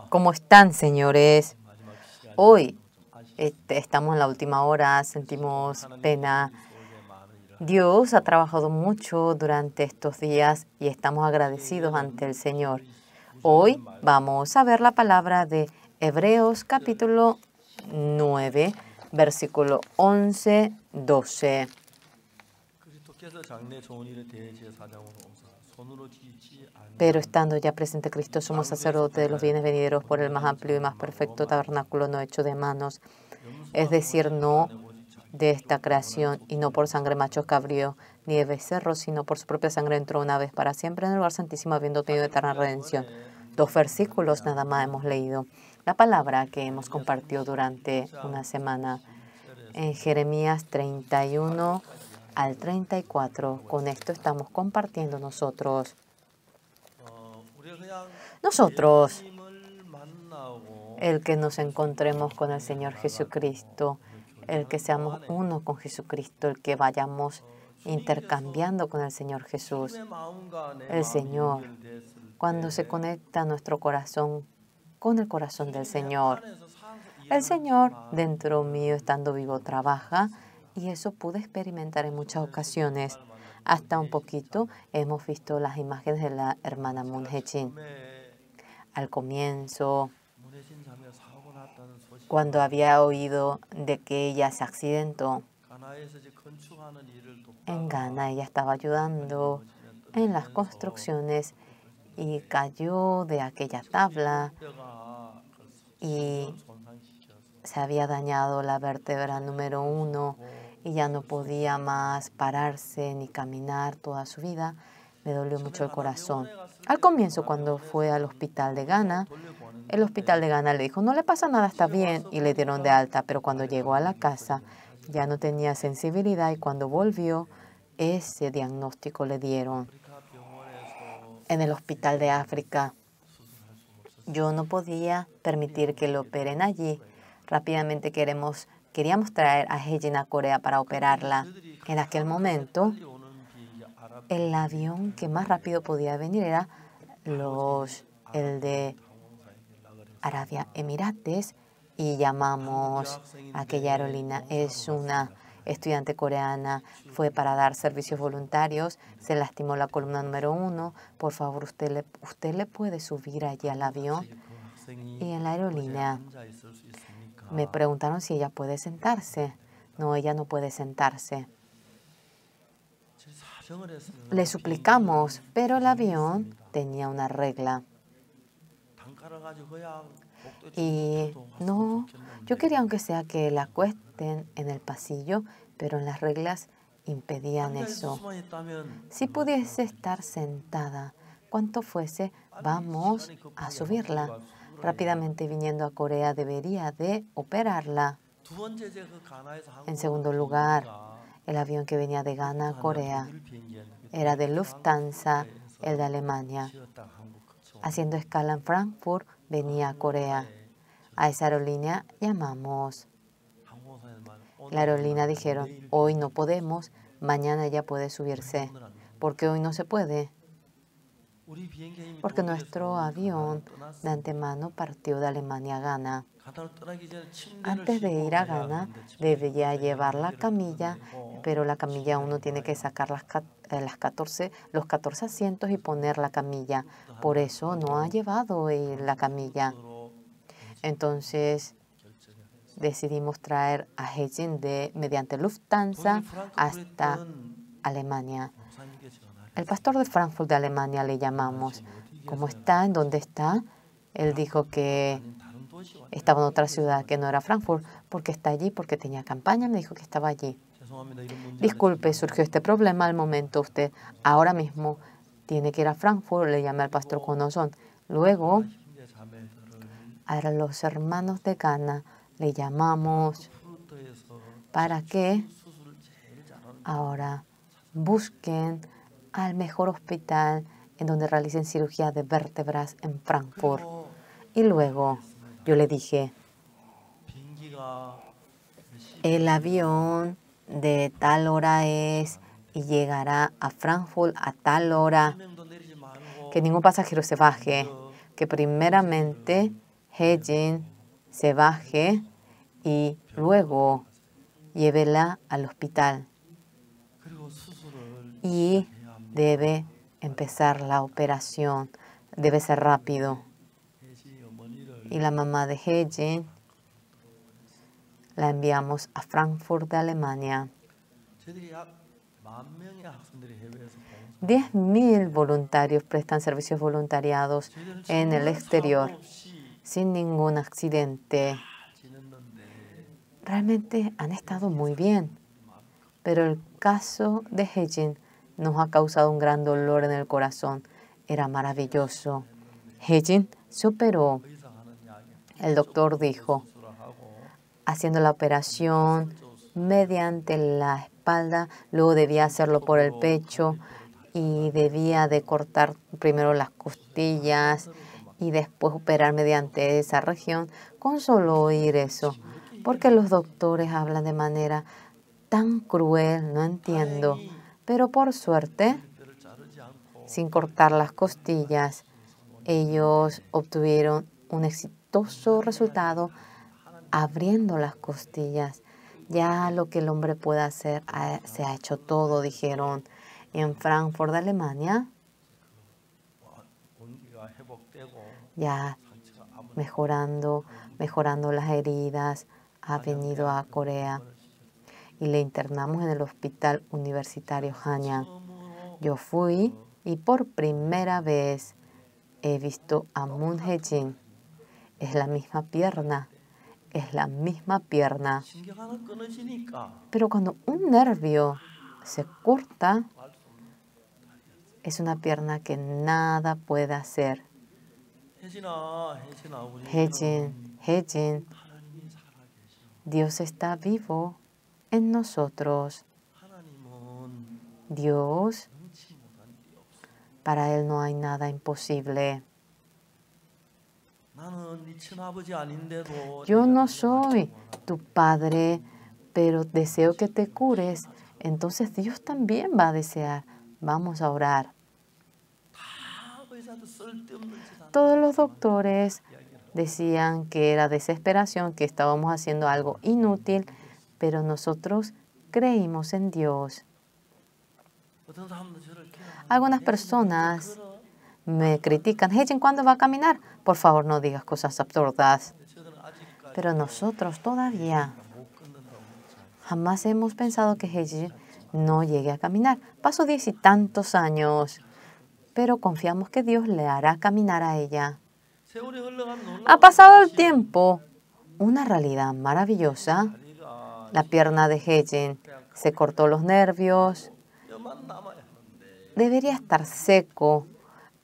¿Cómo están, señores? Hoy estamos en la última hora, sentimos pena. Dios ha trabajado mucho durante estos días y estamos agradecidos ante el Señor. Hoy vamos a ver la palabra de Hebreos capítulo 9, versículo 11-12. Pero estando ya presente Cristo, somos sacerdotes de los bienes venideros por el más amplio y más perfecto tabernáculo no hecho de manos, es decir, no de esta creación, y no por sangre machos cabrío, ni de becerros, sino por su propia sangre entró una vez para siempre en el lugar santísimo, habiendo tenido eterna redención. 2 versículos nada más hemos leído. La palabra que hemos compartido durante una semana en Jeremías 31 al 34. Con esto estamos compartiendo nosotros. El que nos encontremos con el Señor Jesucristo, el que seamos uno con Jesucristo, el que vayamos intercambiando con el Señor Jesús. El Señor, cuando se conecta nuestro corazón con el corazón del Señor, el Señor dentro mío, estando vivo, trabaja, y eso pude experimentar en muchas ocasiones. Hasta un poquito hemos visto las imágenes de la hermana Moon Hye-jin. Al comienzo, cuando había oído de que ella se accidentó en Ghana, ella estaba ayudando en las construcciones y cayó de aquella tabla y se había dañado la vértebra número 1 y ya no podía más pararse ni caminar toda su vida. Me dolió mucho el corazón. Al comienzo, cuando fue al hospital de Ghana, el hospital de Ghana le dijo, no le pasa nada, está bien, y le dieron de alta. Pero cuando llegó a la casa, ya no tenía sensibilidad y cuando volvió, ese diagnóstico le dieron. En el hospital de África, yo no podía permitir que lo operen allí. Rápidamente queríamos traer a Hye-jin a Corea para operarla. En aquel momento, el avión que más rápido podía venir era el de Arabia Emirates, y llamamos a aquella aerolínea. Es una estudiante coreana, fue para dar servicios voluntarios, se lastimó la columna número 1. Por favor, usted le puede subir allí al avión. Y en la aerolínea me preguntaron si ella puede sentarse. No, ella no puede sentarse. Le suplicamos, pero el avión tenía una regla. Y no, yo quería aunque sea que la acuesten en el pasillo, pero en las reglas impedían eso. Si pudiese estar sentada, cuanto fuese, vamos a subirla. Rápidamente viniendo a Corea debería de operarla. En segundo lugar, el avión que venía de Ghana a Corea era de Lufthansa, el de Alemania. Haciendo escala en Frankfurt, venía a Corea. A esa aerolínea llamamos. La aerolínea dijeron, hoy no podemos, mañana ya puede subirse. ¿Por qué hoy no se puede? Porque nuestro avión de antemano partió de Alemania a Ghana. Antes de ir a Ghana, debía llevar la camilla, pero la camilla uno tiene que sacar los 14 asientos y poner la camilla. Por eso no ha llevado la camilla. Entonces decidimos traer a Hye-jin mediante Lufthansa hasta Alemania. El pastor de Frankfurt de Alemania le llamamos. ¿Cómo está? ¿En dónde está? Él dijo que estaba en otra ciudad que no era Frankfurt, porque está allí, porque tenía campaña. Me dijo que estaba allí. Disculpe, surgió este problema al momento. Usted ahora mismo tiene que ir a Frankfurt. Le llamé al pastor Conozón. Luego, a los hermanos de Ghana le llamamos para que ahora busquen al mejor hospital en donde realicen cirugía de vértebras en Frankfurt. Y luego yo le dije, el avión de tal hora es y llegará a Frankfurt a tal hora. Que ningún pasajero se baje. que primeramente Hae-jin se baje y luego llévela al hospital. Y debe empezar la operación. Debe ser rápido. Y la mamá de Hae-jin la enviamos a Frankfurt de Alemania. 10.000 voluntarios prestan servicios voluntariados en el exterior sin ningún accidente. Realmente han estado muy bien. Pero el caso de Hae-jin nos ha causado un gran dolor en el corazón. Era maravilloso. Hae-jin se operó. El doctor dijo, haciendo la operación mediante la espalda, luego debía hacerlo por el pecho y debía de cortar primero las costillas y después operar mediante esa región. Con solo oír eso, porque los doctores hablan de manera tan cruel, no entiendo. Pero por suerte, sin cortar las costillas, ellos obtuvieron un exitoso resultado abriendo las costillas. Ya lo que el hombre puede hacer, se ha hecho todo, dijeron. En Frankfurt, de Alemania, ya mejorando las heridas, ha venido a Corea y le internamos en el hospital universitario Hanyang. Yo fui y por primera vez he visto a Moon Hae-jin. Es la misma pierna. Es la misma pierna. Pero cuando un nervio se corta, es una pierna que nada puede hacer. Hae-jin, Hae-jin, Dios está vivo en nosotros. Dios, para Él no hay nada imposible. Yo no soy tu padre, pero deseo que te cures. Entonces Dios también va a desear. Vamos a orar. Todos los doctores decían que era desesperación, que estábamos haciendo algo inútil, pero nosotros creímos en Dios. Algunas personas me critican. Hae-jin, ¿cuándo va a caminar? Por favor, no digas cosas absurdas. Pero nosotros todavía jamás hemos pensado que Hae-jin no llegue a caminar. Pasó 10 y tantos años, pero confiamos que Dios le hará caminar a ella. Ha pasado el tiempo. Una realidad maravillosa. La pierna de Hae-jin se cortó los nervios. Debería estar seco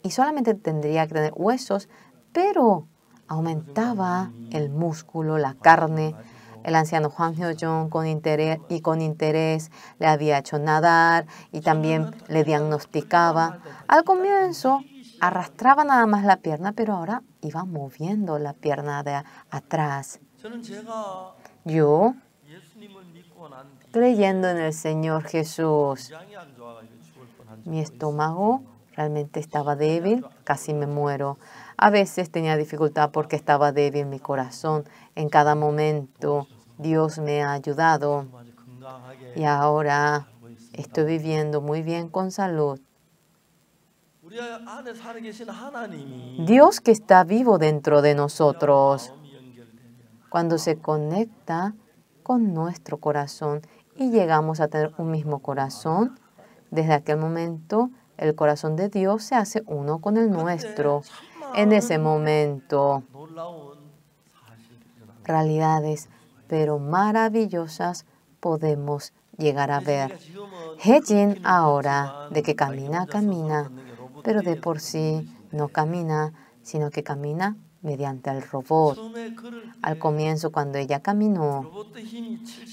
y solamente tendría que tener huesos, pero aumentaba el músculo, la carne. El anciano Hwang Hyo-jong con interés le había hecho nadar y también le diagnosticaba. Al comienzo arrastraba nada más la pierna, pero ahora iba moviendo la pierna de atrás. Yo, creyendo en el Señor Jesús, mi estómago realmente estaba débil, casi me muero. A veces tenía dificultad porque estaba débil mi corazón. En cada momento Dios me ha ayudado y ahora estoy viviendo muy bien con salud. Dios que está vivo dentro de nosotros, cuando se conecta con nuestro corazón y llegamos a tener un mismo corazón, desde aquel momento el corazón de Dios se hace uno con el nuestro. En ese momento, realidades, pero maravillosas, podemos llegar a ver. Hae-jin ahora, de que camina, pero de por sí no camina, sino que camina mediante el robot. Al comienzo, cuando ella caminó,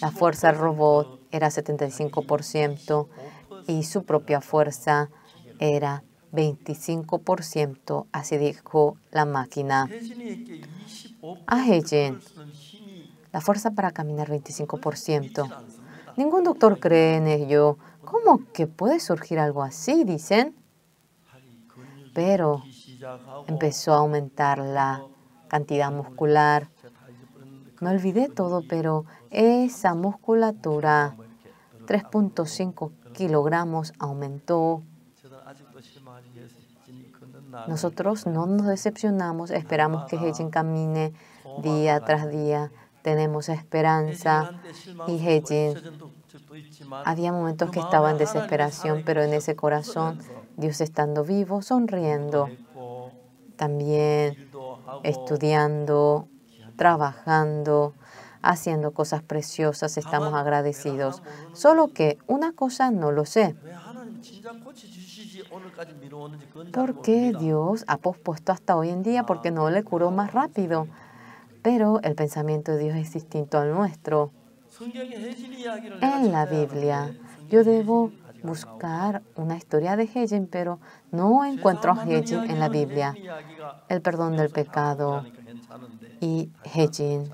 la fuerza del robot era 75% y su propia fuerza era 25%, así dijo la máquina. A Hae-jin, la fuerza para caminar 25%. Ningún doctor cree en ello. ¿Cómo que puede surgir algo así? Dicen. Pero empezó a aumentar la cantidad muscular. Me olvidé todo, pero esa musculatura, 3.5 kilogramos aumentó. Nosotros no nos decepcionamos, esperamos que Hae-jin camine día tras día. Tenemos esperanza. Y Hae-jin, había momentos que estaba en desesperación, pero en ese corazón, Dios estando vivo, sonriendo, también estudiando, trabajando, haciendo cosas preciosas, estamos agradecidos. Solo que una cosa no lo sé. ¿Por qué Dios ha pospuesto hasta hoy en día? Porque no le curó más rápido. Pero el pensamiento de Dios es distinto al nuestro. En la Biblia, yo debo buscar una historia de Hae-jin, pero no encuentro a Hae-jin en la Biblia. El perdón del pecado y Hae-jin.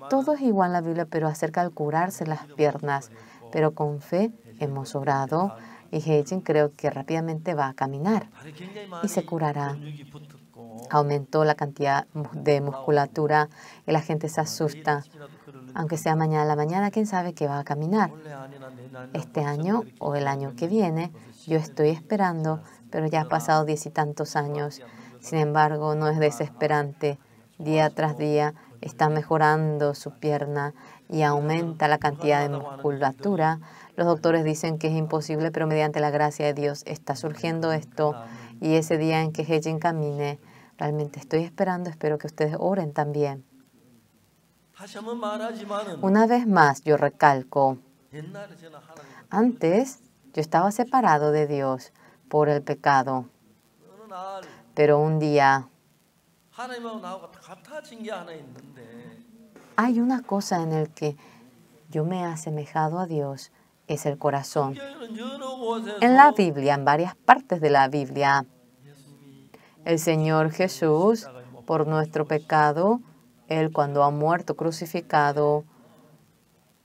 Todo es igual en la Biblia, pero acerca de curarse las piernas. Pero con fe hemos orado y Hae-jin creo que rápidamente va a caminar y se curará. Aumentó la cantidad de musculatura y la gente se asusta. Aunque sea mañana a la mañana, quién sabe que va a caminar. Este año o el año que viene, yo estoy esperando, pero ya ha pasado 10 y tantos años. Sin embargo, no es desesperante. Día tras día está mejorando su pierna y aumenta la cantidad de musculatura. Los doctores dicen que es imposible, pero mediante la gracia de Dios está surgiendo esto. Y ese día en que Hae-jin camine, realmente estoy esperando, espero que ustedes oren también. Una vez más, yo recalco, antes yo estaba separado de Dios por el pecado, pero un día hay una cosa en la que yo me he asemejado a Dios, es el corazón. En la Biblia, en varias partes de la Biblia, el Señor Jesús, por nuestro pecado, Él cuando ha muerto crucificado,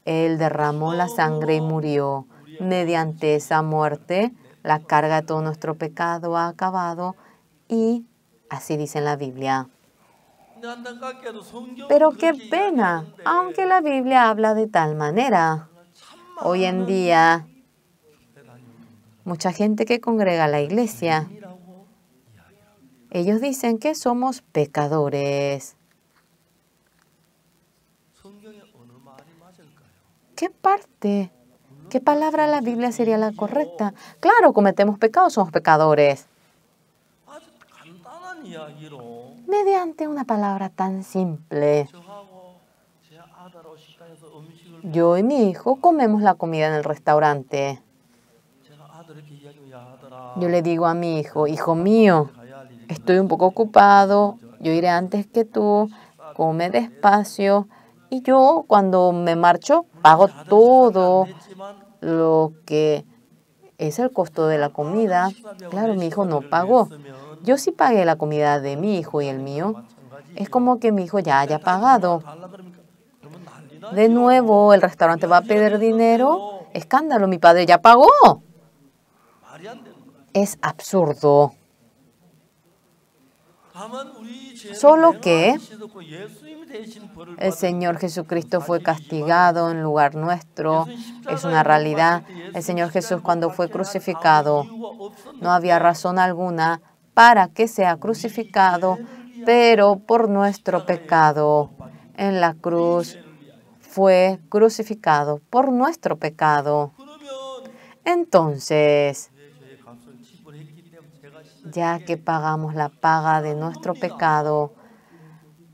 Él derramó la sangre y murió. Mediante esa muerte, la carga de todo nuestro pecado ha acabado y así dice en la Biblia. Pero qué pena, aunque la Biblia habla de tal manera. Hoy en día, mucha gente que congrega a la iglesia, ellos dicen que somos pecadores. ¿Qué parte? ¿Qué palabra de la Biblia sería la correcta? Claro, cometemos pecados, somos pecadores. Mediante una palabra tan simple. Yo y mi hijo comemos la comida en el restaurante. Yo le digo a mi hijo, hijo mío, estoy un poco ocupado, yo iré antes que tú, come despacio. Y yo cuando me marcho pago todo lo que es el costo de la comida. Claro, mi hijo no pagó. Yo sí pagué la comida de mi hijo y el mío. Es como que mi hijo ya haya pagado. De nuevo, el restaurante va a pedir dinero. Escándalo, mi padre ya pagó. Es absurdo. Solo que el Señor Jesucristo fue castigado en lugar nuestro. Es una realidad. El Señor Jesús cuando fue crucificado, no había razón alguna para que sea crucificado, pero por nuestro pecado en la cruz fue crucificado por nuestro pecado. Entonces, ya que pagamos la paga de nuestro pecado,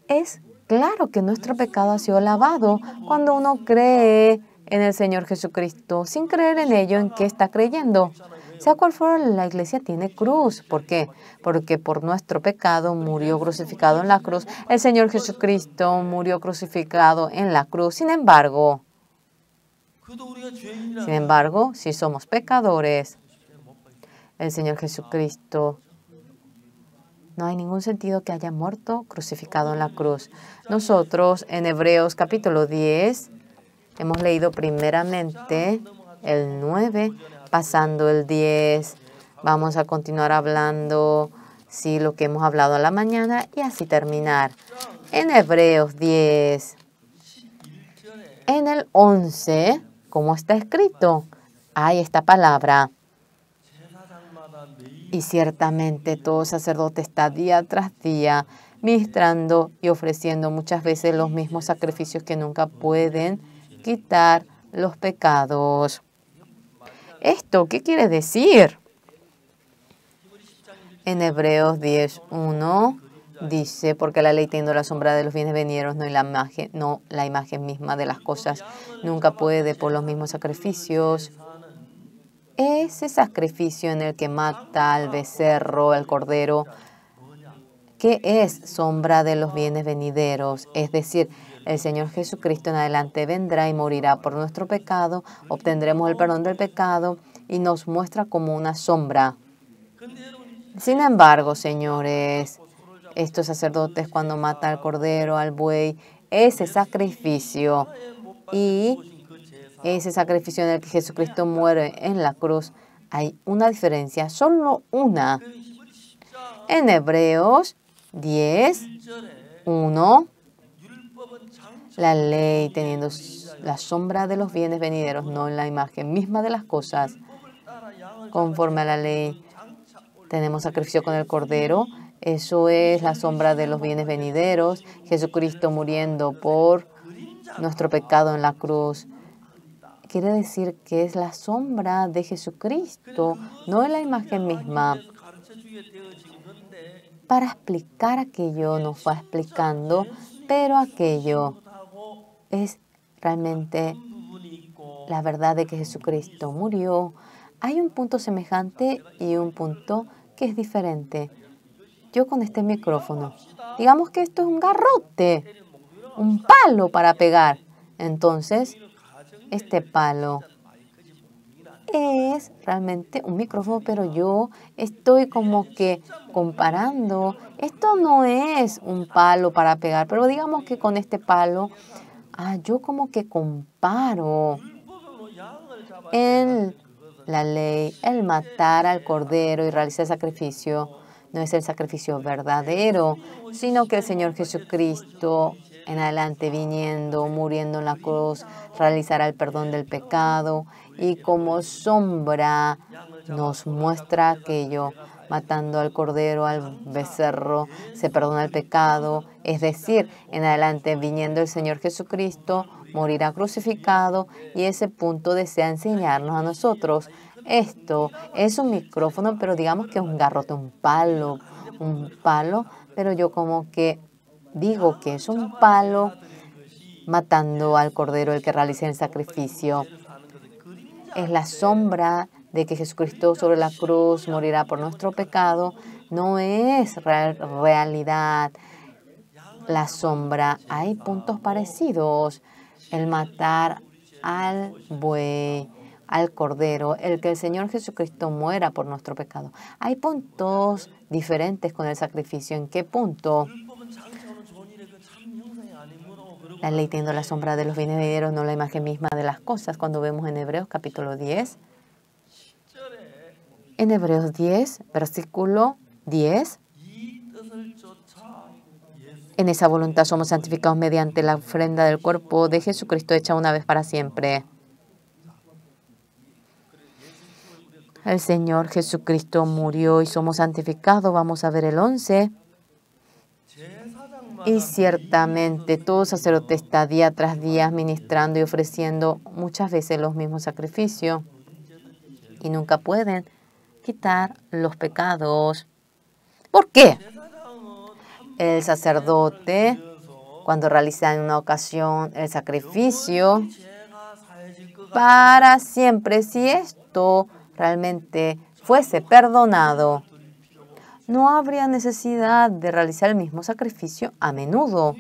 es claro que nuestro pecado ha sido lavado cuando uno cree en el Señor Jesucristo, sin creer en ello, ¿en qué está creyendo? Sea cual fuera, la iglesia tiene cruz. ¿Por qué? Porque por nuestro pecado murió crucificado en la cruz. El Señor Jesucristo murió crucificado en la cruz. Sin embargo, si somos pecadores, el Señor Jesucristo no hay ningún sentido que haya muerto crucificado en la cruz. Nosotros en Hebreos capítulo 10 hemos leído primeramente el 9, pasando el 10. Vamos a continuar hablando Sí, lo que hemos hablado a la mañana y así terminar. En Hebreos 10, en el 11, ¿cómo está escrito? Hay esta palabra. Y ciertamente todo sacerdote está día tras día ministrando y ofreciendo muchas veces los mismos sacrificios que nunca pueden quitar los pecados. ¿Esto qué quiere decir? En Hebreos 10:1 dice, porque la ley teniendo la sombra de los bienes venideros, no la imagen misma de las cosas, nunca puede por los mismos sacrificios. Ese sacrificio en el que mata al becerro, al cordero, que es sombra de los bienes venideros, es decir, el Señor Jesucristo en adelante vendrá y morirá por nuestro pecado, obtendremos el perdón del pecado y nos muestra como una sombra. Sin embargo, señores, estos sacerdotes cuando matan al cordero, al buey, ese sacrificio y ese sacrificio en el que Jesucristo muere en la cruz, hay una diferencia, solo una. En Hebreos 10:1, la ley teniendo la sombra de los bienes venideros, no la imagen misma de las cosas. Conforme a la ley, tenemos sacrificio con el cordero. Eso es la sombra de los bienes venideros. Jesucristo muriendo por nuestro pecado en la cruz. Quiere decir que es la sombra de Jesucristo, no es la imagen misma. Para explicar aquello nos va explicando, pero aquello es realmente la verdad de que Jesucristo murió. Hay un punto semejante y un punto que es diferente. Yo con este micrófono, digamos que esto es un garrote, un palo para pegar. Entonces, este palo es realmente un micrófono, pero yo estoy como que comparando. Esto no es un palo para pegar, pero digamos que con este palo, yo como que comparo. En la ley, el matar al cordero y realizar el sacrificio no es el sacrificio verdadero, sino que el Señor Jesucristo en adelante viniendo, muriendo en la cruz, realizará el perdón del pecado y como sombra nos muestra aquello, matando al cordero, al becerro, se perdona el pecado, es decir, en adelante viniendo el Señor Jesucristo, morirá crucificado y ese punto desea enseñarnos a nosotros. Esto es un micrófono, pero digamos que es un garrote, un palo, pero yo como que digo que es un palo matando al cordero el que realiza el sacrificio. Es la sombra de que Jesucristo sobre la cruz morirá por nuestro pecado. No es realidad la sombra. Hay puntos parecidos. El matar al buey, al cordero, el que el Señor Jesucristo muera por nuestro pecado. Hay puntos diferentes con el sacrificio. ¿En qué punto? La ley teniendo la sombra de los bienes venideros, no la imagen misma de las cosas. Cuando vemos en Hebreos capítulo 10, en Hebreos 10, versículo 10, en esa voluntad somos santificados mediante la ofrenda del cuerpo de Jesucristo hecha una vez para siempre. El Señor Jesucristo murió y somos santificados. Vamos a ver el 11. Y ciertamente todo sacerdote está día tras día ministrando y ofreciendo muchas veces los mismos sacrificios y nunca pueden quitar los pecados. ¿Por qué? El sacerdote, cuando realiza en una ocasión el sacrificio, para siempre, si esto realmente fuese perdonado, no habría necesidad de realizar el mismo sacrificio a menudo.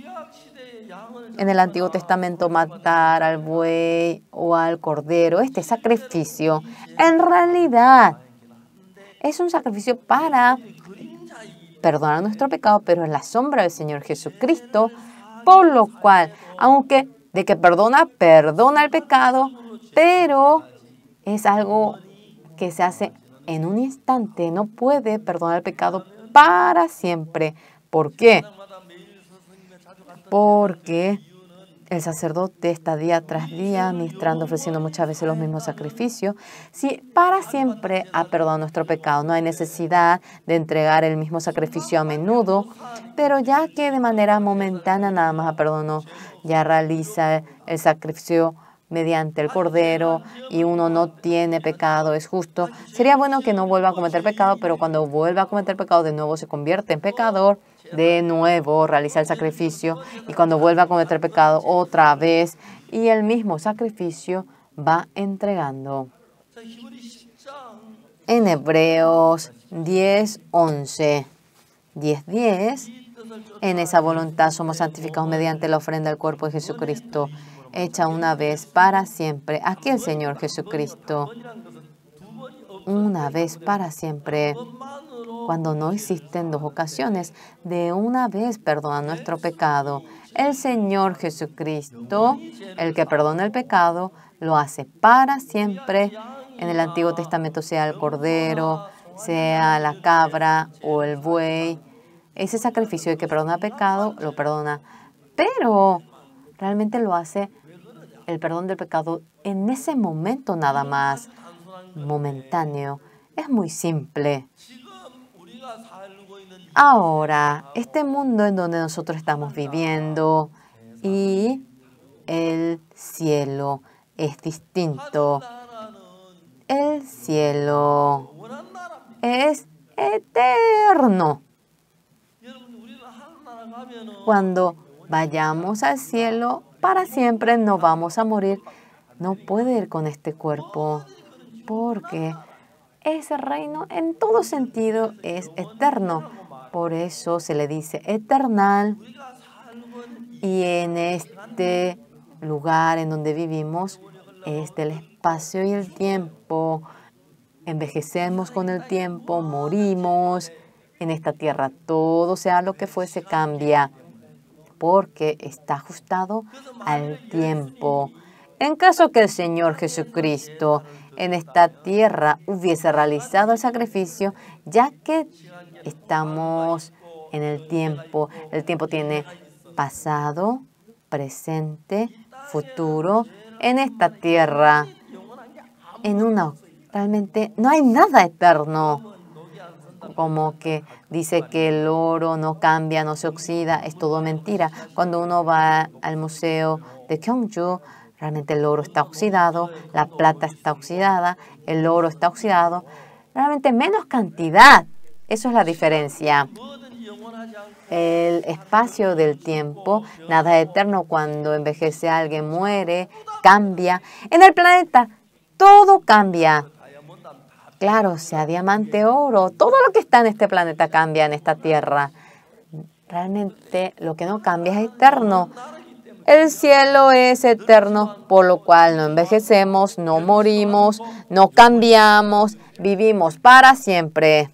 En el Antiguo Testamento, matar al buey o al cordero, este sacrificio, en realidad es un sacrificio para perdonar nuestro pecado, pero es la sombra del Señor Jesucristo, por lo cual, aunque de que perdona el pecado, pero es algo que se hace en un instante, no puede perdonar el pecado para siempre. ¿Por qué? Porque el sacerdote está día tras día ministrando, ofreciendo muchas veces los mismos sacrificios. Si para siempre ha perdonado nuestro pecado, no hay necesidad de entregar el mismo sacrificio a menudo, pero ya que de manera momentánea nada más perdonó, ya realiza el sacrificio mediante el Cordero y uno no tiene pecado, es justo. Sería bueno que no vuelva a cometer pecado, pero cuando vuelva a cometer pecado de nuevo se convierte en pecador. De nuevo realiza el sacrificio y cuando vuelva a cometer pecado otra vez y el mismo sacrificio va entregando. En Hebreos 10:11, 10:10, en esa voluntad somos santificados mediante la ofrenda del cuerpo de Jesucristo, hecha una vez para siempre. Aquí el Señor Jesucristo, una vez para siempre. Cuando no existen dos ocasiones, de una vez perdona nuestro pecado. El Señor Jesucristo, el que perdona el pecado, lo hace para siempre. En el Antiguo Testamento, sea el cordero, sea la cabra o el buey, ese sacrificio de que perdona el pecado, lo perdona. Pero realmente lo hace el perdón del pecado en ese momento nada más, momentáneo. Es muy simple. Ahora, este mundo en donde nosotros estamos viviendo y el cielo es distinto. El cielo es eterno. Cuando vayamos al cielo, para siempre no vamos a morir. No puede ir con este cuerpo porque ese reino en todo sentido es eterno. Por eso se le dice eternal. Y en este lugar en donde vivimos es del espacio y el tiempo. Envejecemos con el tiempo, morimos. En esta tierra todo, sea lo que fuese, cambia porque está ajustado al tiempo. En caso que el Señor Jesucristo en esta tierra hubiese realizado el sacrificio, ya que estamos en el tiempo tiene pasado, presente, futuro. En esta tierra, realmente no hay nada eterno. Como que dice que el oro no cambia, no se oxida, es todo mentira. Cuando uno va al museo de Gyeongju, realmente el oro está oxidado, la plata está oxidada, el oro está oxidado, realmente menos cantidad. Eso es la diferencia. El espacio del tiempo, nada es eterno. Cuando envejece alguien, muere, cambia. En el planeta todo cambia. Claro, sea diamante, oro, todo lo que está en este planeta cambia en esta tierra. Realmente lo que no cambia es eterno. El cielo es eterno, por lo cual no envejecemos, no morimos, no cambiamos, vivimos para siempre.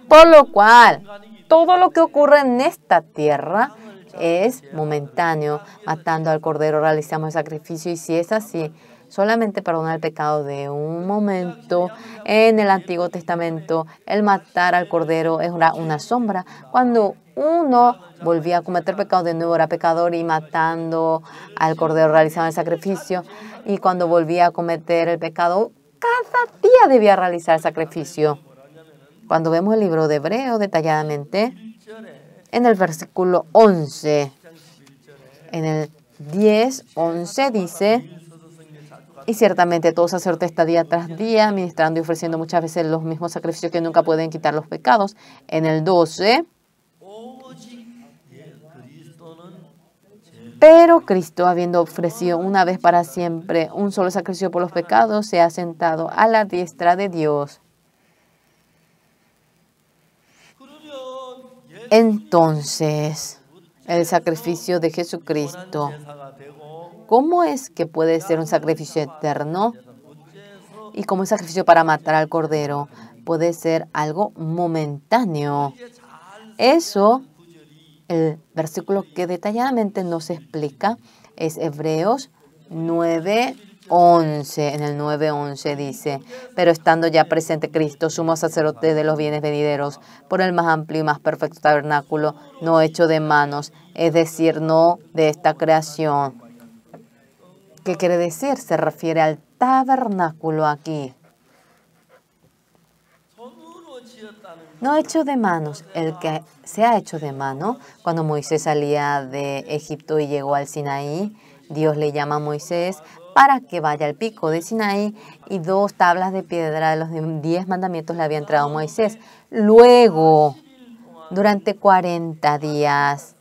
Por lo cual, todo lo que ocurre en esta tierra es momentáneo. Matando al cordero realizamos el sacrificio y si es así, solamente perdona el pecado de un momento. En el Antiguo Testamento, el matar al cordero es una sombra. Cuando uno volvía a cometer pecado, de nuevo era pecador y matando al cordero realizaba el sacrificio. Y cuando volvía a cometer el pecado, cada día debía realizar el sacrificio. Cuando vemos el libro de Hebreos detalladamente, en el versículo 11, en el 10:11 dice: y ciertamente todo sacerdote está día tras día ministrando y ofreciendo muchas veces los mismos sacrificios que nunca pueden quitar los pecados. En el 12, pero Cristo, habiendo ofrecido una vez para siempre un solo sacrificio por los pecados, se ha sentado a la diestra de Dios. Entonces, el sacrificio de Jesucristo, ¿cómo es que puede ser un sacrificio eterno? Y como un sacrificio para matar al cordero, puede ser algo momentáneo. Eso, el versículo que detalladamente nos explica es Hebreos 9, 11, en el 9:11 dice, pero estando ya presente Cristo, sumo sacerdote de los bienes venideros, por el más amplio y más perfecto tabernáculo, no hecho de manos, es decir, no de esta creación. ¿Qué quiere decir? Se refiere al tabernáculo aquí. No hecho de manos, el que se ha hecho de mano. Cuando Moisés salía de Egipto y llegó al Sinaí, Dios le llama a Moisés para que vaya al pico de Sinaí y 2 tablas de piedra de los 10 mandamientos le había entregado a Moisés. Luego, durante 40 días,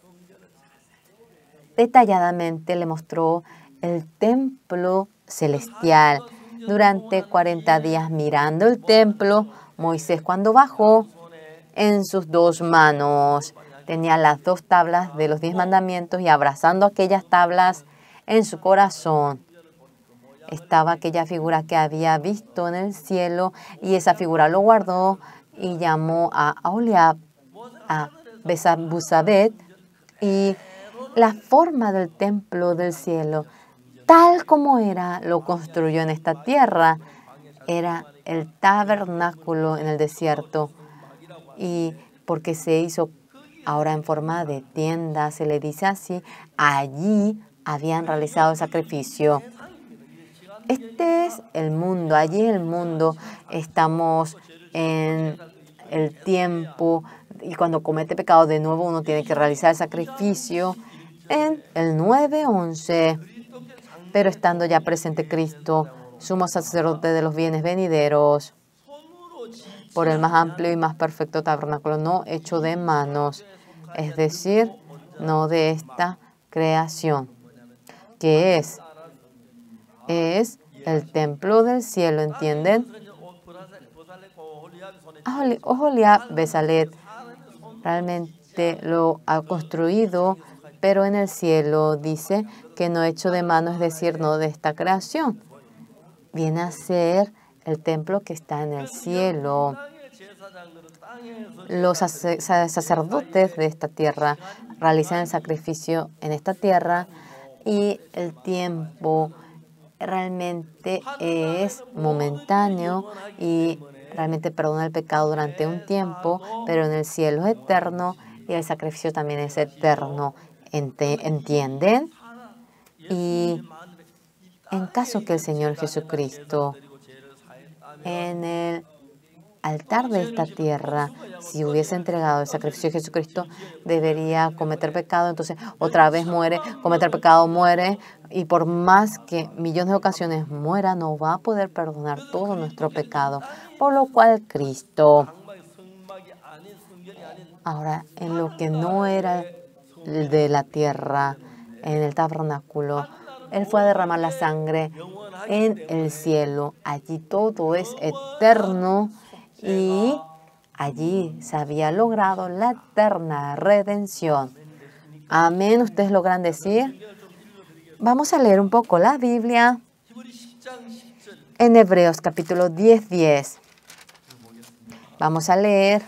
detalladamente le mostró el templo celestial. Durante 40 días mirando el templo, Moisés cuando bajó, en sus 2 manos tenía las 2 tablas de los 10 mandamientos y abrazando aquellas tablas en su corazón estaba aquella figura que había visto en el cielo y esa figura lo guardó y llamó a Aholiab, a Besabusabet, y la forma del templo del cielo, tal como era, lo construyó en esta tierra. Era el tabernáculo en el desierto. Y porque se hizo ahora en forma de tienda, se le dice así, allí habían realizado el sacrificio. Este es el mundo, allí el mundo, estamos en el tiempo y cuando comete pecado de nuevo uno tiene que realizar el sacrificio en el 9:11. Pero estando ya presente Cristo, sumo sacerdote de los bienes venideros, por el más amplio y más perfecto tabernáculo, no hecho de manos, es decir, no de esta creación, que es el templo del cielo, ¿entienden? Aholiab Besalet realmente lo ha construido, pero en el cielo dice que no hecho de manos, es decir, no de esta creación. Viene a ser el templo que está en el cielo. Los sacerdotes de esta tierra realizan el sacrificio en esta tierra y el tiempo realmente es momentáneo y realmente perdona el pecado durante un tiempo, pero en el cielo es eterno y el sacrificio también es eterno. ¿Entienden? Y en caso que el Señor Jesucristo en el altar de esta tierra, si hubiese entregado el sacrificio de Jesucristo, debería cometer pecado, entonces otra vez muere, cometer pecado, muere, y por más que millones de ocasiones muera, no va a poder perdonar todo nuestro pecado. Por lo cual Cristo, ahora en lo que no era el de la tierra, en el tabernáculo, Él fue a derramar la sangre en el cielo. Allí todo es eterno y allí se había logrado la eterna redención. Amén. ¿Ustedes logran decir? Vamos a leer un poco la Biblia en Hebreos capítulo 10:10. Vamos a leer.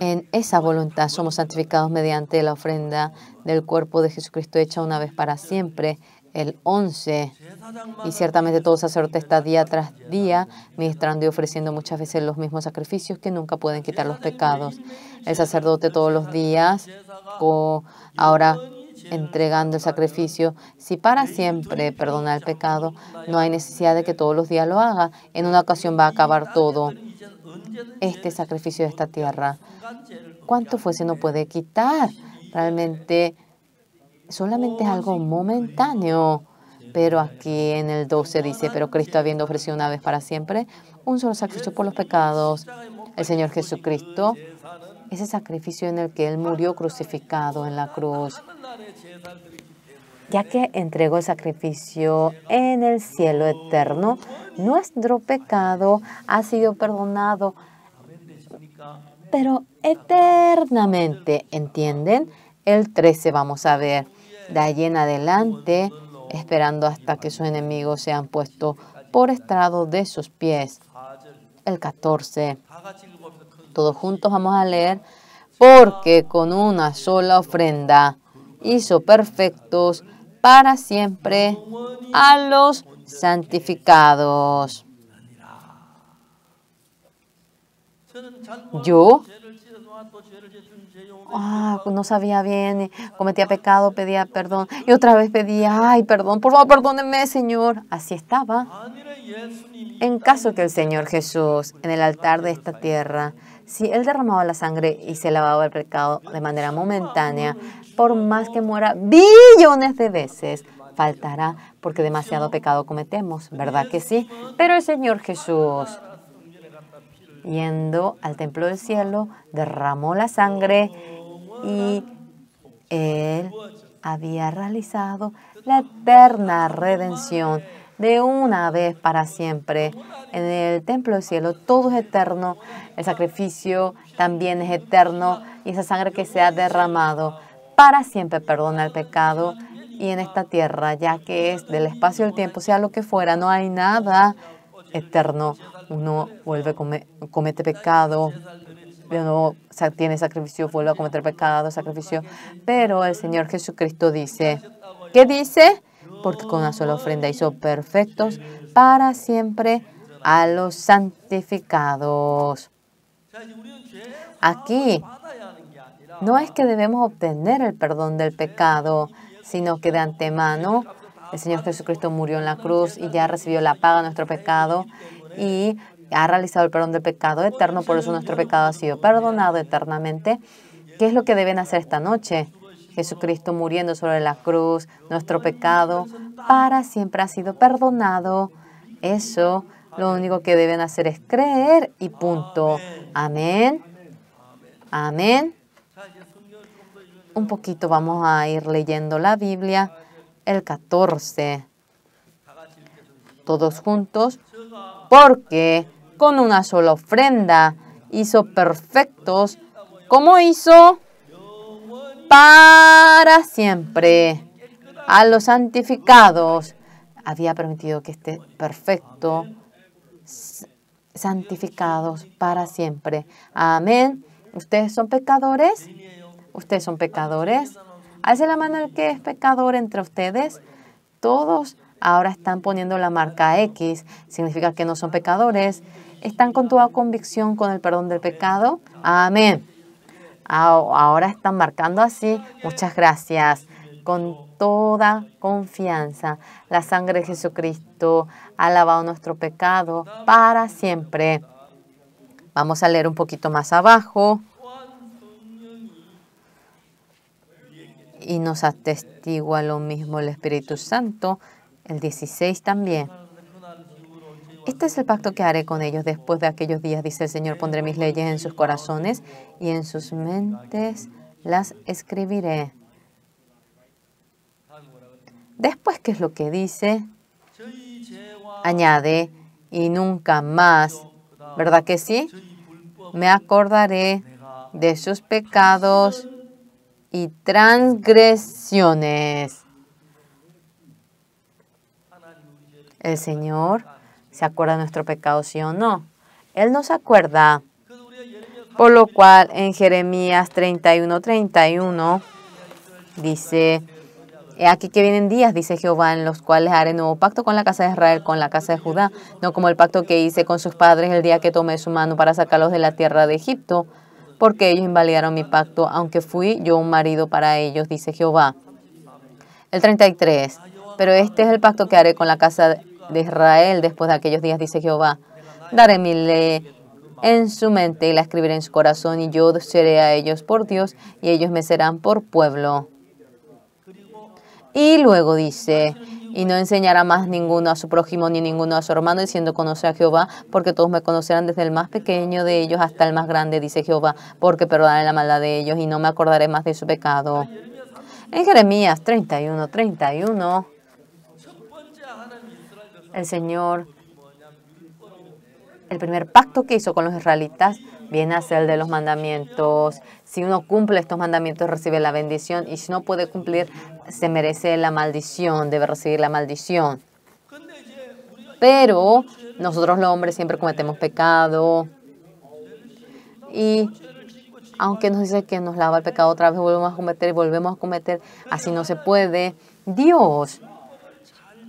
En esa voluntad somos santificados mediante la ofrenda del cuerpo de Jesucristo hecha una vez para siempre, el 11. Y ciertamente todo sacerdote está día tras día ministrando y ofreciendo muchas veces los mismos sacrificios que nunca pueden quitar los pecados. El sacerdote todos los días, ahora entregando el sacrificio, si para siempre perdona el pecado, no hay necesidad de que todos los días lo haga. En una ocasión va a acabar todo este sacrificio de esta tierra. ¿Cuánto fuese no puede quitar? Realmente solamente es algo momentáneo. Pero aquí en el 12 dice, pero Cristo habiendo ofrecido una vez para siempre un solo sacrificio por los pecados, el Señor Jesucristo, ese sacrificio en el que Él murió crucificado en la cruz, ya que entregó el sacrificio en el cielo eterno, nuestro pecado ha sido perdonado, pero eternamente, ¿entienden? El 13 vamos a ver, de ahí en adelante, esperando hasta que sus enemigos sean puestos por estrado de sus pies. El 14, todos juntos vamos a leer, porque con una sola ofrenda hizo perfectos para siempre a los santificados. Yo no sabía bien, cometía pecado, pedía perdón y otra vez pedía, ay, perdón, por favor, perdóneme, Señor. Así estaba. En caso que el Señor Jesús, en el altar de esta tierra, si Él derramaba la sangre y se lavaba el pecado de manera momentánea, por más que muera billones de veces, faltará porque demasiado pecado cometemos, ¿verdad que sí? Pero el Señor Jesús, yendo al templo del cielo, derramó la sangre y Él había realizado la eterna redención de una vez para siempre. En el templo del cielo todo es eterno, el sacrificio también es eterno y esa sangre que se ha derramado para siempre perdona el pecado. Y en esta tierra, ya que es del espacio y el tiempo, sea lo que fuera, no hay nada eterno. Uno vuelve, comete pecado, no tiene sacrificio, vuelve a cometer pecado, sacrificio. Pero el Señor Jesucristo dice, ¿qué dice? Porque con una sola ofrenda hizo perfectos para siempre a los santificados. Aquí no es que debemos obtener el perdón del pecado, sino que de antemano el Señor Jesucristo murió en la cruz y ya recibió la paga de nuestro pecado y ha realizado el perdón del pecado eterno, por eso nuestro pecado ha sido perdonado eternamente. ¿Qué es lo que deben hacer esta noche? Jesucristo muriendo sobre la cruz, nuestro pecado para siempre ha sido perdonado. Eso, lo único que deben hacer es creer y punto. Amén. Amén. Un poquito vamos a ir leyendo la Biblia, el 14. Todos juntos. Porque con una sola ofrenda hizo perfectos, como hizo para siempre a los santificados. Había permitido que esté perfecto, santificados para siempre. Amén. ¿Ustedes son pecadores? ¿Ustedes son pecadores? Alce la mano el que es pecador entre ustedes. Todos ahora están poniendo la marca X. Significa que no son pecadores. ¿Están con toda convicción con el perdón del pecado? Amén. Ahora están marcando así. Muchas gracias. Con toda confianza. La sangre de Jesucristo ha lavado nuestro pecado para siempre. Vamos a leer un poquito más abajo. Y nos atestigua lo mismo el Espíritu Santo. El 16 también. Este es el pacto que haré con ellos después de aquellos días, dice el Señor. Pondré mis leyes en sus corazones y en sus mentes las escribiré. Después, ¿qué es lo que dice? Añade, y nunca más, ¿verdad que sí? Me acordaré de sus pecados y transgresiones. El Señor se acuerda de nuestro pecado, ¿sí o no? Él no se acuerda. Por lo cual, en Jeremías 31:31 dice, he aquí que vienen días, dice Jehová, en los cuales haré nuevo pacto con la casa de Israel, con la casa de Judá, no como el pacto que hice con sus padres el día que tomé su mano para sacarlos de la tierra de Egipto, porque ellos invalidaron mi pacto, aunque fui yo un marido para ellos, dice Jehová. El 33, pero este es el pacto que haré con la casa de Israel después de aquellos días, dice Jehová. Daré mi ley en su mente y la escribiré en su corazón, y yo seré a ellos por Dios, y ellos me serán por pueblo. Y luego dice, y no enseñará más ninguno a su prójimo ni ninguno a su hermano, diciendo, conoce a Jehová, porque todos me conocerán desde el más pequeño de ellos hasta el más grande, dice Jehová, porque perdonaré la maldad de ellos y no me acordaré más de su pecado. En Jeremías 31:31, el Señor, el primer pacto que hizo con los israelitas, viene a ser el de los mandamientos. Si uno cumple estos mandamientos, recibe la bendición, y si no puede cumplir, se merece la maldición, debe recibir la maldición. Pero nosotros los hombres siempre cometemos pecado y aunque nos dice que nos lava el pecado otra vez, volvemos a cometer y volvemos a cometer. Así no se puede. Dios,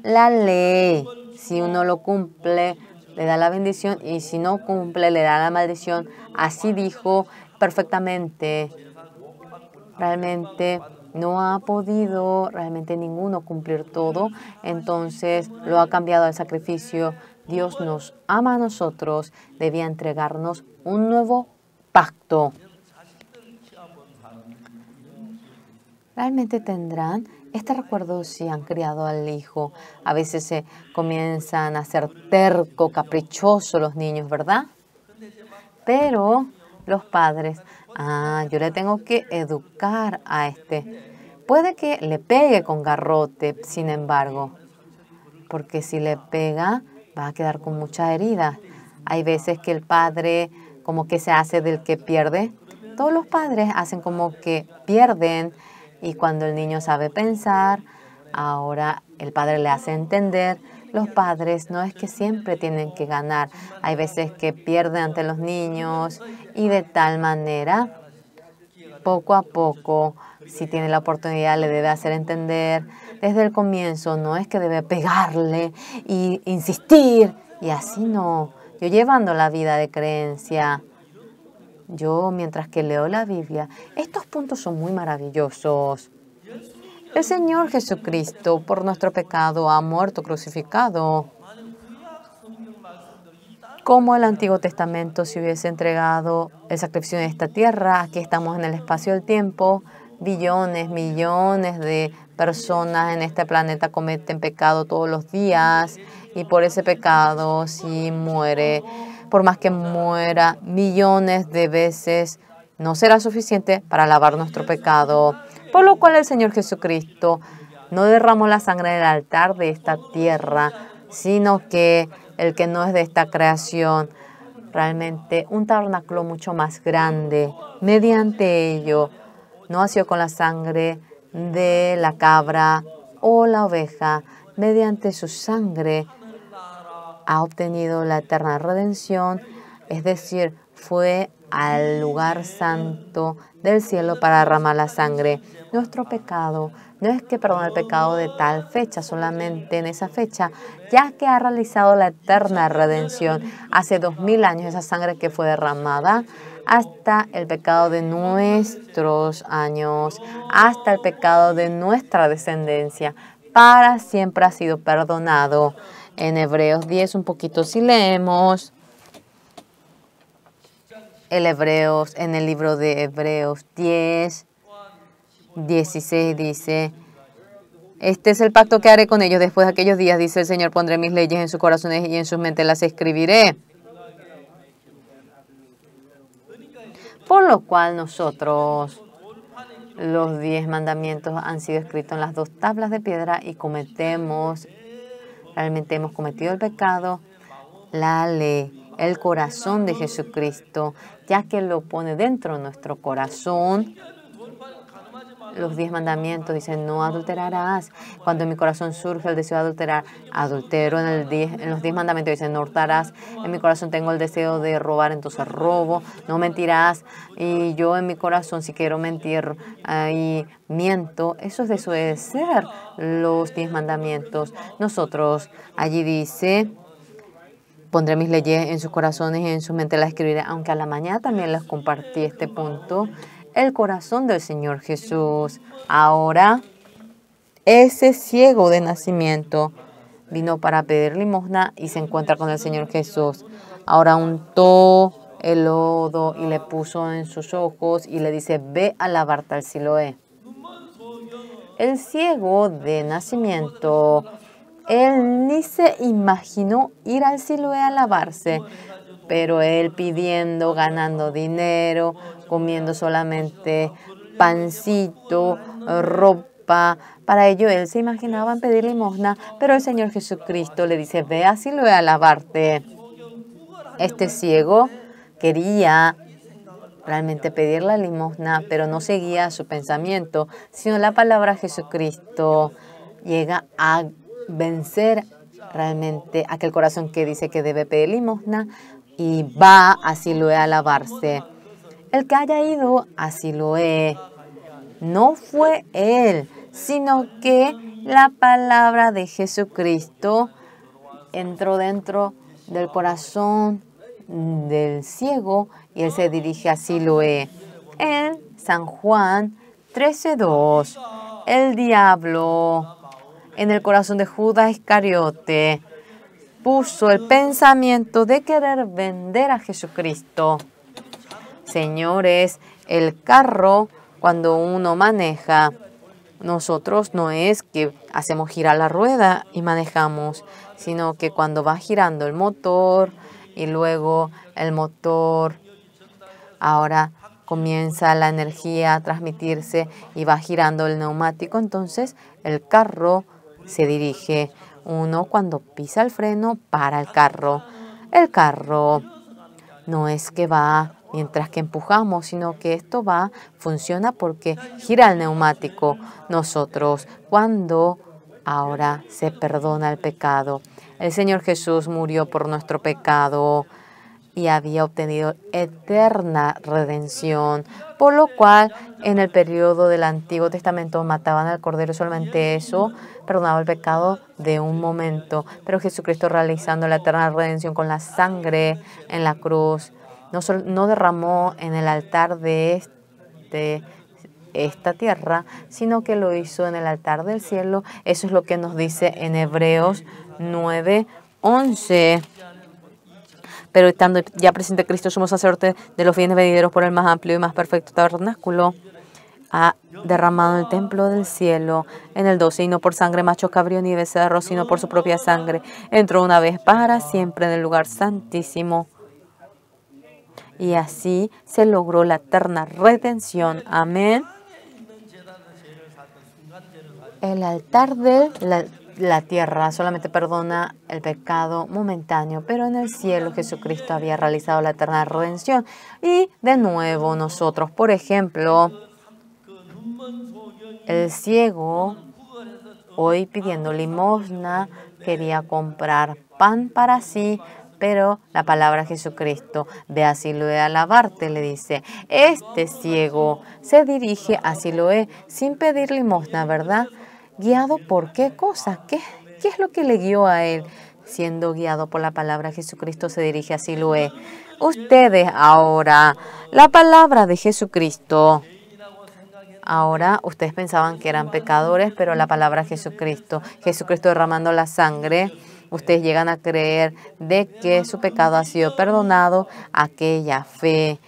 la ley, si uno lo cumple, le da la bendición, y si no cumple, le da la maldición. Así dijo perfectamente. Realmente no ha podido realmente ninguno cumplir todo, entonces lo ha cambiado al sacrificio. Dios nos ama a nosotros, debía entregarnos un nuevo pacto. Realmente tendrán este recuerdo si han criado al hijo. A veces se comienzan a ser terco, caprichosos los niños, ¿verdad? Pero los padres, yo le tengo que educar a este. Puede que le pegue con garrote, sin embargo, porque si le pega va a quedar con muchas heridas. Hay veces que el padre como que se hace del que pierde. Todos los padres hacen como que pierden, y cuando el niño sabe pensar, ahora el padre le hace entender. Los padres no es que siempre tienen que ganar. Hay veces que pierden ante los niños, y de tal manera, poco a poco, si tiene la oportunidad, le debe hacer entender. Desde el comienzo no es que debe pegarle y insistir, y así no. Yo llevando la vida de creencia, yo mientras que leo la Biblia, estos puntos son muy maravillosos. El Señor Jesucristo por nuestro pecado ha muerto crucificado. Como el Antiguo Testamento se hubiese entregado el sacrificio en esta tierra, aquí estamos en el espacio del tiempo, billones, millones de personas en este planeta cometen pecado todos los días, y por ese pecado, si muere, por más que muera millones de veces, no será suficiente para lavar nuestro pecado. Por lo cual el Señor Jesucristo no derramó la sangre en el altar de esta tierra, sino que el que no es de esta creación, realmente un tabernáculo mucho más grande. Mediante ello, no ha sido con la sangre de la cabra o la oveja, mediante su sangre ha obtenido la eterna redención, es decir, fue al lugar santo del cielo para derramar la sangre. Nuestro pecado no es que perdone el pecado de tal fecha, solamente en esa fecha, ya que ha realizado la eterna redención. Hace 2000 años esa sangre que fue derramada, hasta el pecado de nuestros años, hasta el pecado de nuestra descendencia, para siempre ha sido perdonado. En Hebreos 10, un poquito si leemos. En el libro de Hebreos 10, 16 dice: este es el pacto que haré con ellos después de aquellos días, dice el Señor, pondré mis leyes en sus corazones y en sus mentes las escribiré. Por lo cual nosotros, los 10 mandamientos han sido escritos en las 2 tablas de piedra, y realmente hemos cometido el pecado, la ley, el corazón de Jesucristo, ya que lo pone dentro de nuestro corazón. Los 10 mandamientos dicen: no adulterarás. Cuando en mi corazón surge el deseo de adulterar, adultero. En los 10 mandamientos dicen: no hurtarás. En mi corazón tengo el deseo de robar, entonces robo. No mentirás. Y yo en mi corazón, si quiero mentir, y miento. Eso es desobedecer los 10 mandamientos. Nosotros, allí dice: pondré mis leyes en sus corazones y en su mente las escribiré. Aunque a la mañana también les compartí este punto. El corazón del Señor Jesús. Ahora, ese ciego de nacimiento vino para pedir limosna y se encuentra con el Señor Jesús. Ahora untó el lodo y le puso en sus ojos y le dice: ve a lavarte al Siloé. El ciego de nacimiento, él ni se imaginó ir al Siloé a lavarse, pero él pidiendo, ganando dinero, comiendo solamente pancito, ropa. Para ello él se imaginaba en pedir limosna, pero el Señor Jesucristo le dice: ve a Siloé a lavarte. Este ciego quería realmente pedir la limosna, pero no seguía su pensamiento, sino la palabra Jesucristo llega a vencer realmente aquel corazón que dice que debe pedir limosna, y va a Siloé a lavarse. El que haya ido a Siloé no fue él, sino que la palabra de Jesucristo entró dentro del corazón del ciego y él se dirige a Siloé. En San Juan 13:2, el diablo en el corazón de Judas Iscariote puso el pensamiento de querer vender a Jesucristo. Señores, el carro, cuando uno maneja, nosotros no es que hacemos girar la rueda y manejamos, sino que cuando va girando el motor y luego el motor, ahora comienza la energía a transmitirse y va girando el neumático, entonces el carro se dirige. Uno cuando pisa el freno, para el carro. El carro no es que va mientras que empujamos, sino que esto funciona porque gira el neumático. Nosotros, cuando ahora se perdona el pecado, el Señor Jesús murió por nuestro pecado y había obtenido eterna redención, por lo cual en el periodo del Antiguo Testamento mataban al cordero, solamente eso perdonaba el pecado de un momento, pero Jesucristo, realizando la eterna redención con la sangre en la cruz, no derramó en el altar de esta tierra, sino que lo hizo en el altar del cielo. Eso es lo que nos dice en Hebreos 9:11. Pero estando ya presente Cristo, sumo sacerdote de los bienes venideros por el más amplio y más perfecto tabernáculo, ha derramado en el templo del cielo. En el 12, y no por sangre macho cabrío ni becerro, sino por su propia sangre, entró una vez para siempre en el lugar santísimo. Y así se logró la eterna redención. Amén. El altar de la tierra solamente perdona el pecado momentáneo, pero en el cielo Jesucristo había realizado la eterna redención. Y de nuevo nosotros, por ejemplo, el ciego, hoy pidiendo limosna, quería comprar pan para sí, pero la palabra Jesucristo, ve a Siloé a lavarte, le dice. Este ciego se dirige a Siloé sin pedir limosna, ¿verdad? ¿Guiado por qué cosa? ¿Qué es lo que le guió a él? Siendo guiado por la palabra, Jesucristo se dirige a Siloé. Ustedes ahora, la palabra de Jesucristo. Ahora, ustedes pensaban que eran pecadores, pero la palabra Jesucristo derramando la sangre, ustedes llegan a creer de que su pecado ha sido perdonado, aquella fe.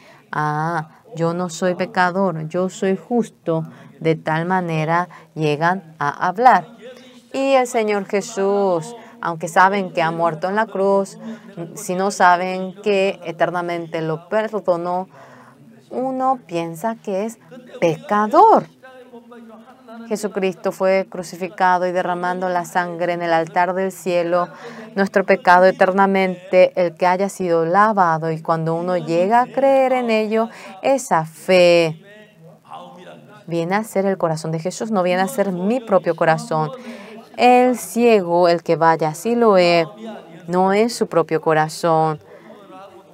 Yo no soy pecador, yo soy justo. De tal manera llegan a hablar. Y el Señor Jesús, aunque saben que ha muerto en la cruz, si no saben que eternamente lo perdonó, uno piensa que es pecador. Jesucristo fue crucificado y derramando la sangre en el altar del cielo, nuestro pecado eternamente, el que haya sido lavado. Y cuando uno llega a creer en ello, esa fe viene a ser el corazón de Jesús, no viene a ser mi propio corazón. El ciego, el que vaya a Siloé, no es su propio corazón.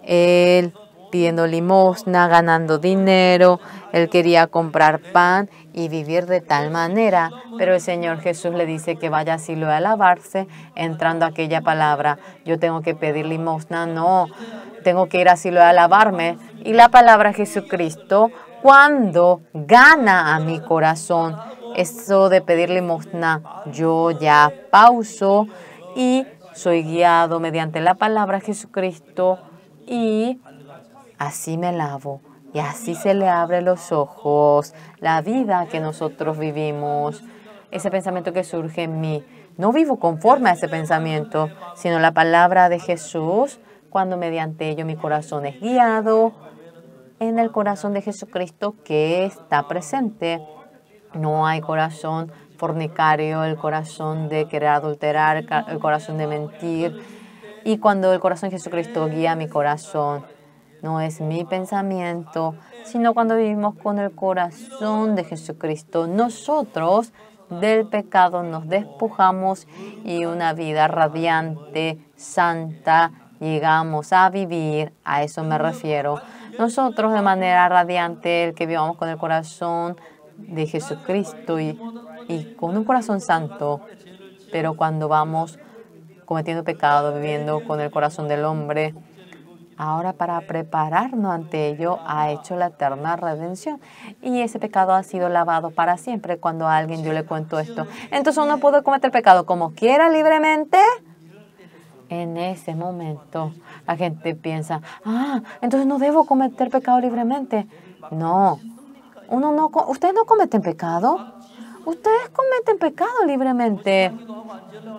Él pidiendo limosna, ganando dinero, él quería comprar pan y vivir de tal manera. Pero el Señor Jesús le dice que vaya a Siloé a lavarse, entrando a aquella palabra. Yo tengo que pedir limosna, no, tengo que ir a Siloé a lavarme. Y la palabra Jesucristo, cuando gana a mi corazón, eso de pedir limosna, yo ya pauso y soy guiado mediante la palabra Jesucristo y así me lavo y así se le abren los ojos, la vida que nosotros vivimos, ese pensamiento que surge en mí. No vivo conforme a ese pensamiento, sino la palabra de Jesús, cuando mediante ello mi corazón es guiado en el corazón de Jesucristo que está presente. No hay corazón fornicario, el corazón de querer adulterar, el corazón de mentir. Y cuando el corazón de Jesucristo guía mi corazón, no es mi pensamiento, sino cuando vivimos con el corazón de Jesucristo, nosotros del pecado nos despojamos y una vida radiante, santa, llegamos a vivir. A eso me refiero. Nosotros de manera radiante, el que vivamos con el corazón de Jesucristo y con un corazón santo, pero cuando vamos cometiendo pecado, viviendo con el corazón del hombre, ahora para prepararnos ante ello ha hecho la eterna redención. Y ese pecado ha sido lavado para siempre. Cuando a alguien yo le cuento esto, entonces uno puede cometer pecado como quiera libremente. En ese momento la gente piensa, entonces no debo cometer pecado libremente. No, ustedes no cometen pecado. Ustedes cometen pecado libremente.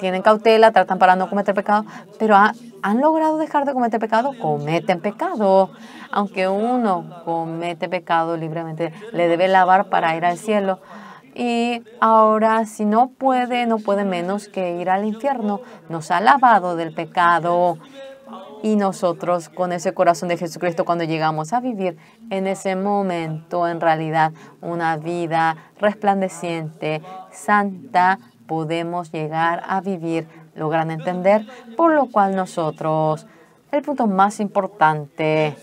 Tienen cautela, tratan para no cometer pecado, pero han logrado dejar de cometer pecado, cometen pecado. Aunque uno comete pecado libremente, le debe lavar para ir al cielo. Y ahora, si no puede menos que ir al infierno. Nos ha lavado del pecado. Y nosotros, con ese corazón de Jesucristo, cuando llegamos a vivir en ese momento, en realidad, una vida resplandeciente, santa, podemos llegar a vivir, logran entender, por lo cual nosotros, el punto más importante,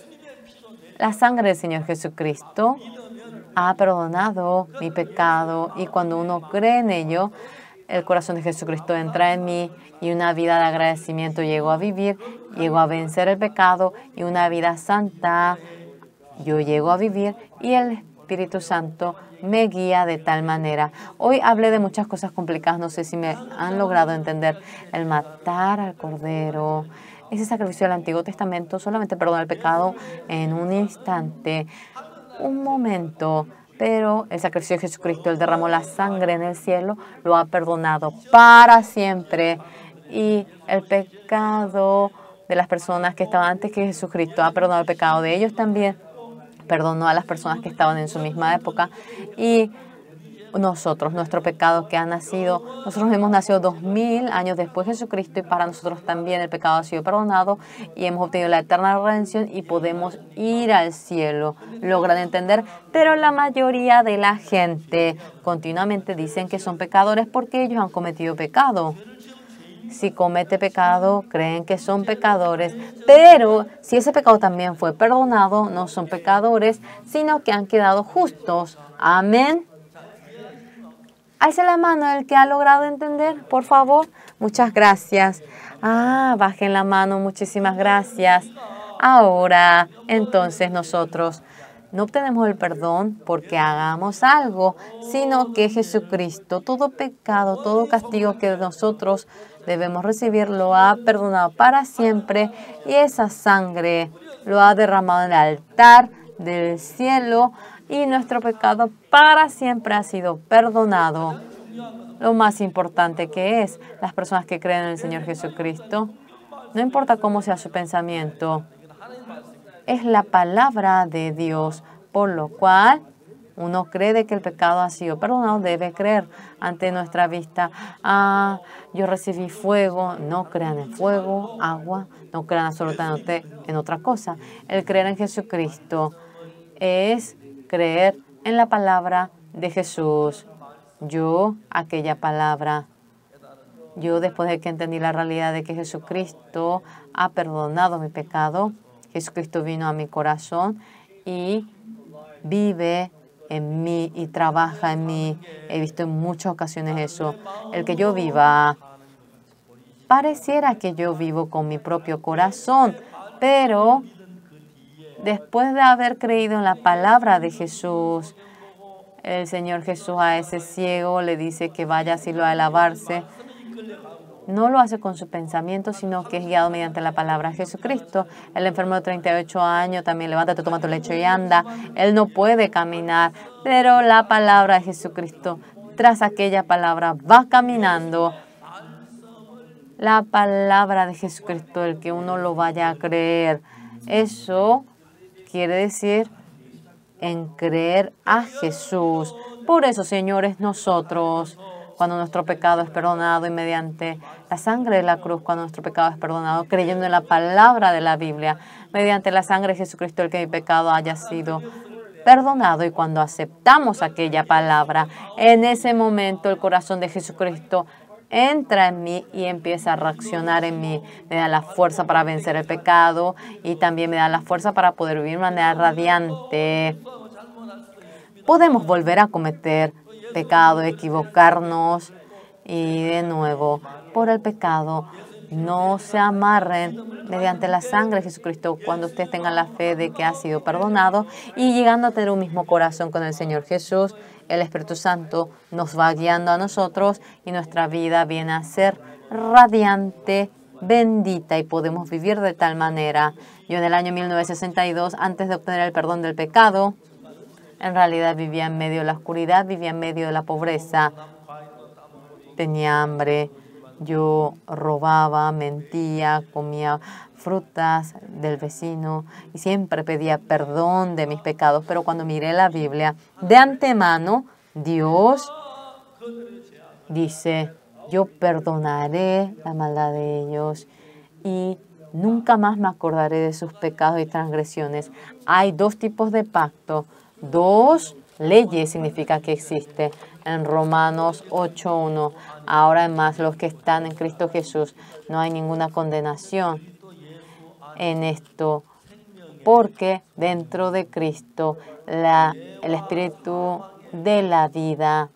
la sangre del Señor Jesucristo ha perdonado mi pecado, y cuando uno cree en ello, el corazón de Jesucristo entra en mí y una vida de agradecimiento llego a vivir, llego a vencer el pecado y una vida santa yo llego a vivir, y el Espíritu Santo me guía de tal manera. Hoy hablé de muchas cosas complicadas, no sé si me han logrado entender. El matar al Cordero, ese sacrificio del Antiguo Testamento solamente perdona el pecado en un instante, un momento. Pero el sacrificio de Jesucristo, Él derramó la sangre en el cielo, lo ha perdonado para siempre. Y el pecado de las personas que estaban antes que Jesucristo ha perdonado el pecado de ellos también. Perdonó a las personas que estaban en su misma época. Y nosotros, nuestro pecado que ha nacido, nosotros hemos nacido 2000 años después de Jesucristo, y para nosotros también el pecado ha sido perdonado y hemos obtenido la eterna redención y podemos ir al cielo. Logran entender, pero la mayoría de la gente continuamente dicen que son pecadores porque ellos han cometido pecado. Si comete pecado, creen que son pecadores, pero si ese pecado también fue perdonado, no son pecadores, sino que han quedado justos. Amén. Alce la mano el que ha logrado entender, por favor. Muchas gracias. Bajen la mano, muchísimas gracias. Ahora, entonces nosotros no obtenemos el perdón porque hagamos algo, sino que Jesucristo, todo pecado, todo castigo que nosotros debemos recibir, lo ha perdonado para siempre, y esa sangre lo ha derramado en el altar del cielo, y nuestro pecado para siempre ha sido perdonado. Lo más importante que es, las personas que creen en el Señor Jesucristo, no importa cómo sea su pensamiento, es la palabra de Dios, por lo cual uno cree de que el pecado ha sido perdonado, debe creer ante nuestra vista. Yo recibí fuego, no crean en fuego, agua, no crean absolutamente en otra cosa. El creer en Jesucristo es creer en la palabra de Jesús. Yo, aquella palabra, yo después de que entendí la realidad de que Jesucristo ha perdonado mi pecado, Jesucristo vino a mi corazón y vive en mí y trabaja en mí. He visto en muchas ocasiones eso. El que yo viva, pareciera que yo vivo con mi propio corazón, pero después de haber creído en la palabra de Jesús, el Señor Jesús a ese ciego le dice que vaya a Silo a lavarse. No lo hace con su pensamiento, sino que es guiado mediante la palabra de Jesucristo. El enfermo de 38 años también, levántate, toma tu lecho y anda. Él no puede caminar, pero la palabra de Jesucristo, tras aquella palabra, va caminando. La palabra de Jesucristo, el que uno lo vaya a creer, eso quiere decir en creer a Jesús. Por eso, señores, nosotros, cuando nuestro pecado es perdonado y mediante la sangre de la cruz, cuando nuestro pecado es perdonado, creyendo en la palabra de la Biblia, mediante la sangre de Jesucristo, el que mi pecado haya sido perdonado, y cuando aceptamos aquella palabra, en ese momento el corazón de Jesucristo entra en mí y empieza a reaccionar en mí. Me da la fuerza para vencer el pecado y también me da la fuerza para poder vivir de manera radiante. Podemos volver a cometer pecado, equivocarnos y de nuevo, por el pecado, no se amarren mediante la sangre de Jesucristo cuando ustedes tengan la fe de que ha sido perdonado y llegando a tener un mismo corazón con el Señor Jesús. El Espíritu Santo nos va guiando a nosotros y nuestra vida viene a ser radiante, bendita y podemos vivir de tal manera. Yo en el año 1962, antes de obtener el perdón del pecado, en realidad vivía en medio de la oscuridad, vivía en medio de la pobreza, tenía hambre, yo robaba, mentía, comía frutas del vecino y siempre pedía perdón de mis pecados. Pero cuando miré la Biblia, de antemano, Dios dice, yo perdonaré la maldad de ellos y nunca más me acordaré de sus pecados y transgresiones. Hay dos tipos de pacto, dos leyes significa que existe. En Romanos 8:1, ahora además los que están en Cristo Jesús, no hay ninguna condenación en esto, porque dentro de Cristo el Espíritu de la vida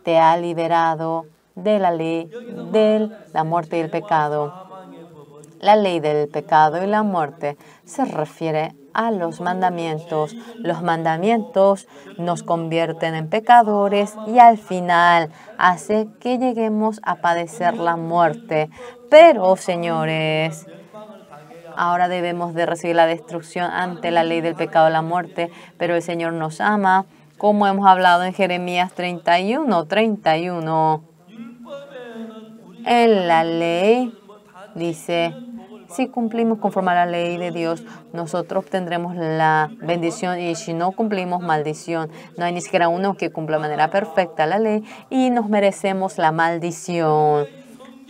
te ha liberado de la ley de la muerte y el pecado. La ley del pecado y la muerte se refiere a los mandamientos. Los mandamientos nos convierten en pecadores y al final hace que lleguemos a padecer la muerte. Pero, señores, ahora debemos de recibir la destrucción ante la ley del pecado y la muerte, pero el Señor nos ama, como hemos hablado en Jeremías 31:31. En la ley dice, si cumplimos conforme a la ley de Dios, nosotros obtendremos la bendición y si no cumplimos, maldición. No hay ni siquiera uno que cumpla de manera perfecta la ley y nos merecemos la maldición.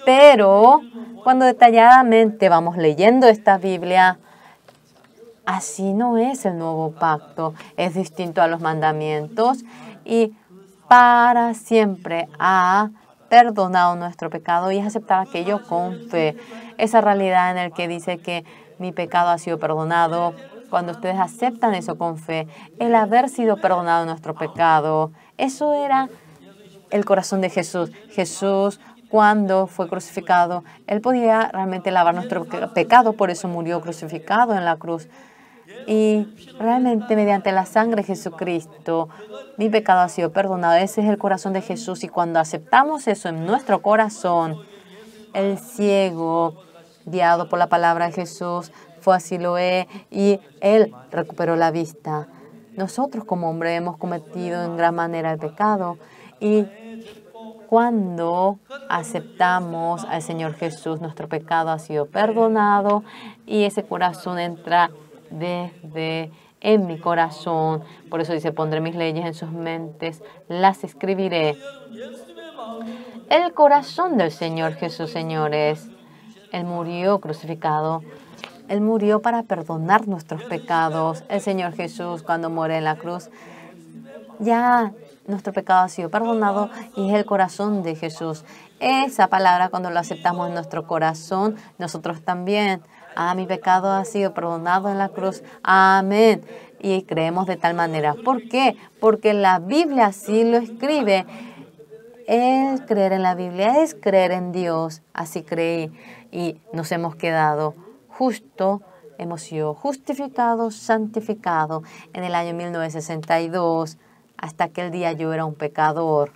Pero cuando detalladamente vamos leyendo esta Biblia, así no es el nuevo pacto. Es distinto a los mandamientos y para siempre ha perdonado nuestro pecado y es aceptar aquello con fe. Esa realidad en la que dice que mi pecado ha sido perdonado, cuando ustedes aceptan eso con fe, el haber sido perdonado nuestro pecado, eso era el corazón de Jesús. Jesús, cuando fue crucificado, Él podía realmente lavar nuestro pecado, por eso murió crucificado en la cruz. Y realmente mediante la sangre de Jesucristo, mi pecado ha sido perdonado. Ese es el corazón de Jesús. Y cuando aceptamos eso en nuestro corazón, el ciego, guiado por la palabra de Jesús, fue a Siloé y él recuperó la vista. Nosotros como hombres hemos cometido en gran manera el pecado. Y cuando aceptamos al Señor Jesús, nuestro pecado ha sido perdonado y ese corazón entra desde en mi corazón. Por eso dice, pondré mis leyes en sus mentes, las escribiré. El corazón del Señor Jesús, señores, Él murió crucificado. Él murió para perdonar nuestros pecados. El Señor Jesús, cuando muere en la cruz, ya nuestro pecado ha sido perdonado y es el corazón de Jesús. Esa palabra, cuando la aceptamos en nuestro corazón, nosotros también. Mi pecado ha sido perdonado en la cruz. Amén. Y creemos de tal manera. ¿Por qué? Porque la Biblia así lo escribe. El creer en la Biblia es creer en Dios. Así creí. Y nos hemos quedado justo. Hemos sido justificados, santificados en el año 1962. Hasta aquel día yo era un pecador.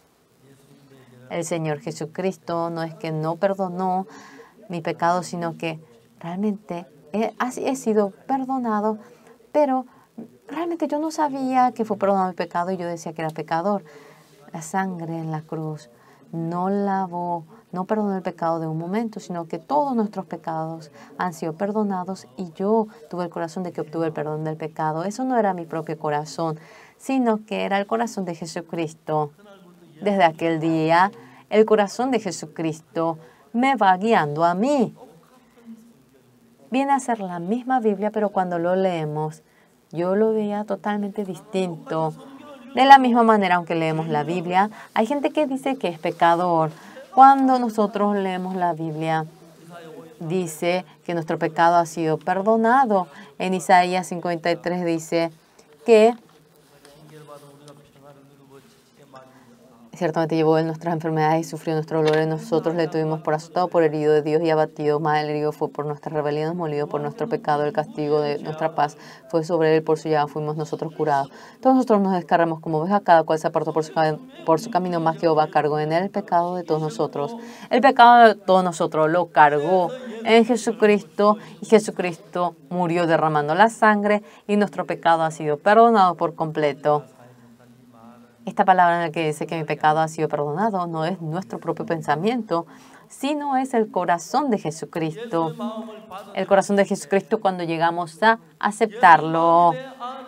El Señor Jesucristo no es que no perdonó mi pecado, sino que realmente he sido perdonado, pero realmente yo no sabía que fue perdonado mi pecado y yo decía que era pecador. La sangre en la cruz no lavó, no perdonó el pecado de un momento, sino que todos nuestros pecados han sido perdonados y yo tuve el corazón de que obtuve el perdón del pecado. Eso no era mi propio corazón, sino que era el corazón de Jesucristo. Desde aquel día, el corazón de Jesucristo me va guiando a mí. Viene a ser la misma Biblia, pero cuando lo leemos, yo lo veía totalmente distinto. De la misma manera, aunque leemos la Biblia, hay gente que dice que es pecador. Cuando nosotros leemos la Biblia, dice que nuestro pecado ha sido perdonado. En Isaías 53 dice que ciertamente llevó él nuestras enfermedades y sufrió nuestros dolores. Nosotros le tuvimos por azotado, por herido de Dios y abatido. Mas el herido fue por nuestras rebeliones, molido por nuestro pecado. El castigo de nuestra paz fue sobre él, por su llaga fuimos nosotros curados. Todos nosotros nos descargamos como ovejas, cada cual se apartó por su camino, más Jehová cargó en él el pecado de todos nosotros. El pecado de todos nosotros lo cargó en Jesucristo, y Jesucristo murió derramando la sangre, y nuestro pecado ha sido perdonado por completo. Esta palabra en la que dice que mi pecado ha sido perdonado no es nuestro propio pensamiento, sino es el corazón de Jesucristo. El corazón de Jesucristo cuando llegamos a aceptarlo.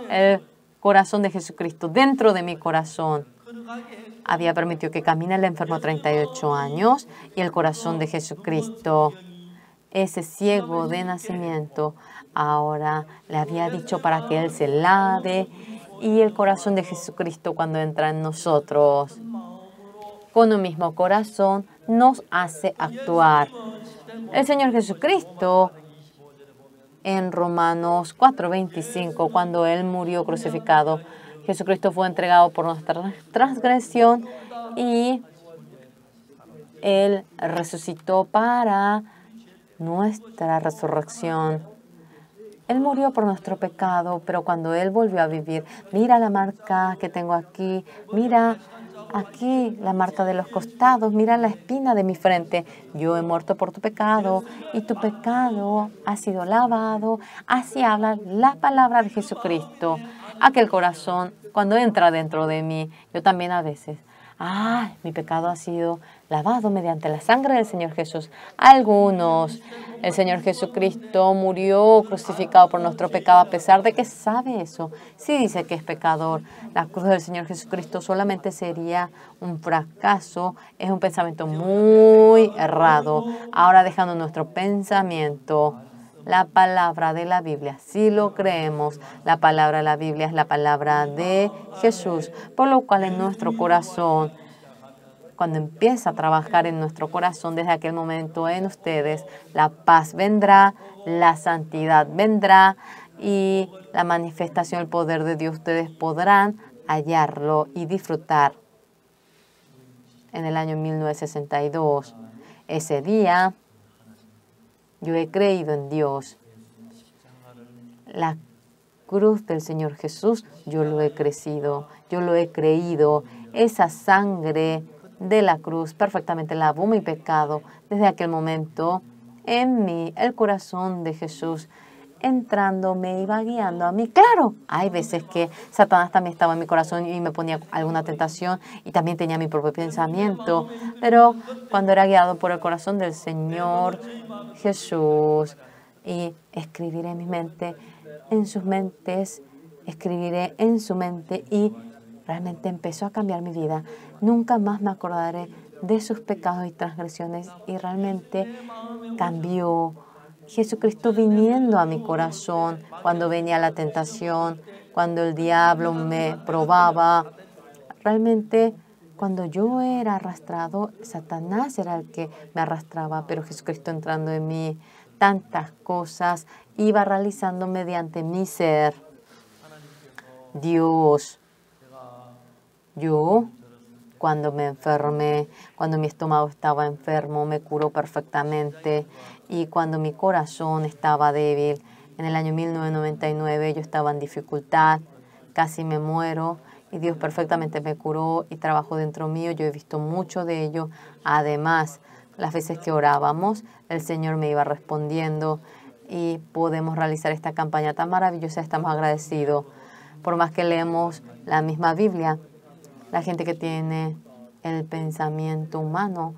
El corazón de Jesucristo dentro de mi corazón había permitido que camine el enfermo 38 años, y el corazón de Jesucristo, ese ciego de nacimiento, ahora le había dicho para que él se lave. Y el corazón de Jesucristo cuando entra en nosotros, con un mismo corazón, nos hace actuar. El Señor Jesucristo, en Romanos 4:25, cuando Él murió crucificado, Jesucristo fue entregado por nuestra transgresión y Él resucitó para nuestra resurrección. Él murió por nuestro pecado, pero cuando Él volvió a vivir, mira la marca que tengo aquí, mira aquí la marca de los costados, mira la espina de mi frente. Yo he muerto por tu pecado y tu pecado ha sido lavado. Así habla la palabra de Jesucristo. Aquel corazón, cuando entra dentro de mí, yo también a veces, mi pecado ha sido lavado mediante la sangre del Señor Jesús. Algunos, el Señor Jesucristo murió crucificado por nuestro pecado, a pesar de que sabe eso. Sí dice que es pecador. La cruz del Señor Jesucristo solamente sería un fracaso. Es un pensamiento muy errado. Ahora dejando nuestro pensamiento, la palabra de la Biblia, si lo creemos, la palabra de la Biblia es la palabra de Jesús, por lo cual en nuestro corazón, cuando empieza a trabajar en nuestro corazón, desde aquel momento en ustedes, la paz vendrá, la santidad vendrá y la manifestación del poder de Dios, ustedes podrán hallarlo y disfrutar. En el año 1962, ese día, yo he creído en Dios. La cruz del Señor Jesús, yo lo he crecido, yo lo he creído. Esa sangre de la cruz perfectamente lavó mi pecado. Desde aquel momento, en mí, el corazón de Jesús entrando me iba guiando a mí. Claro, hay veces que Satanás también estaba en mi corazón y me ponía alguna tentación y también tenía mi propio pensamiento, pero cuando era guiado por el corazón del Señor Jesús, y escribiré en mi mente, en sus mentes, escribiré en su mente, y realmente empezó a cambiar mi vida. Nunca más me acordaré de sus pecados y transgresiones, y realmente cambió. Jesucristo viniendo a mi corazón cuando venía la tentación, cuando el diablo me probaba. Realmente, cuando yo era arrastrado, Satanás era el que me arrastraba, pero Jesucristo entrando en mí, tantas cosas iba realizando mediante mi ser. Dios, yo, cuando me enfermé, cuando mi estómago estaba enfermo, me curó perfectamente. Y cuando mi corazón estaba débil, en el año 1999, yo estaba en dificultad, casi me muero, y Dios perfectamente me curó y trabajó dentro mío. Yo he visto mucho de ello. Además, las veces que orábamos, el Señor me iba respondiendo, y podemos realizar esta campaña tan maravillosa. Estamos agradecidos. Por más que leemos la misma Biblia, la gente que tiene el pensamiento humano,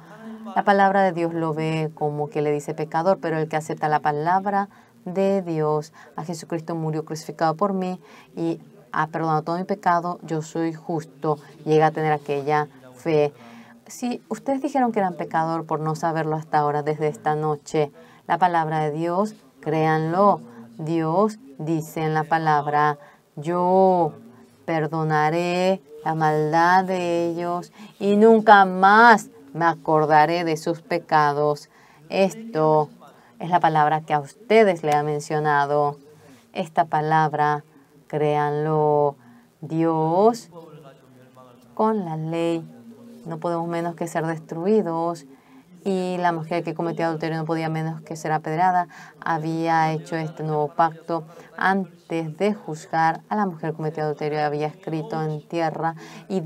la palabra de Dios lo ve como que le dice pecador, pero el que acepta la palabra de Dios, a Jesucristo murió crucificado por mí y ha perdonado todo mi pecado, yo soy justo, llega a tener aquella fe. Si ustedes dijeron que eran pecador por no saberlo hasta ahora, desde esta noche, la palabra de Dios, créanlo, Dios dice en la palabra, yo perdonaré la maldad de ellos y nunca más me acordaré de sus pecados. Esto es la palabra que a ustedes le ha mencionado. Esta palabra, créanlo, Dios, con la ley no podemos menos que ser destruidos, y la mujer que cometió adulterio no podía menos que ser apedreada. Había hecho este nuevo pacto antes de juzgar a la mujer que cometió adulterio. Había escrito en tierra y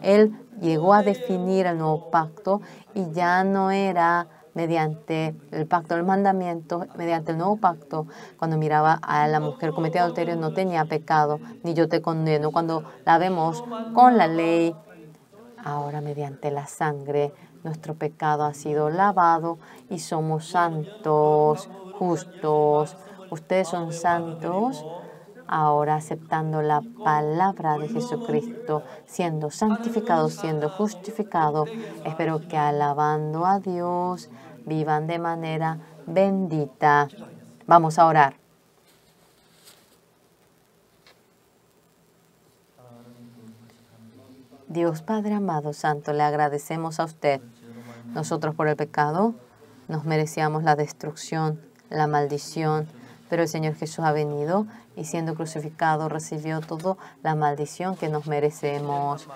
él llegó a definir el nuevo pacto, y ya no era mediante el pacto del mandamiento, mediante el nuevo pacto. Cuando miraba a la mujer cometida adulterio no tenía pecado, ni yo te condeno. Cuando la vemos con la ley, ahora mediante la sangre, nuestro pecado ha sido lavado y somos santos, justos. Ustedes son santos ahora aceptando la palabra de Jesucristo, siendo santificados, siendo justificados. Espero que alabando a Dios vivan de manera bendita. Vamos a orar. Dios Padre amado, santo, le agradecemos a usted. Nosotros por el pecado nos merecíamos la destrucción, la maldición, pero el Señor Jesús ha venido y siendo crucificado recibió toda la maldición que nos merecemos.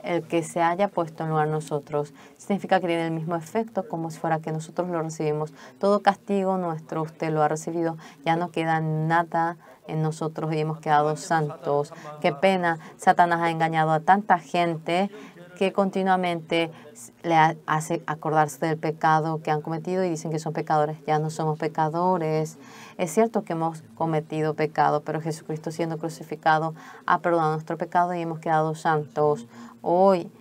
El que se haya puesto en lugar de nosotros significa que tiene el mismo efecto como si fuera que nosotros lo recibimos. Todo castigo nuestro usted lo ha recibido. Ya no queda nada en nosotros y hemos quedado santos. Qué pena, Satanás ha engañado a tanta gente que continuamente le hace acordarse del pecado que han cometido y dicen que son pecadores. Ya no somos pecadores. Es cierto que hemos cometido pecado, pero Jesucristo siendo crucificado ha perdonado nuestro pecado y hemos quedado santos. Hoy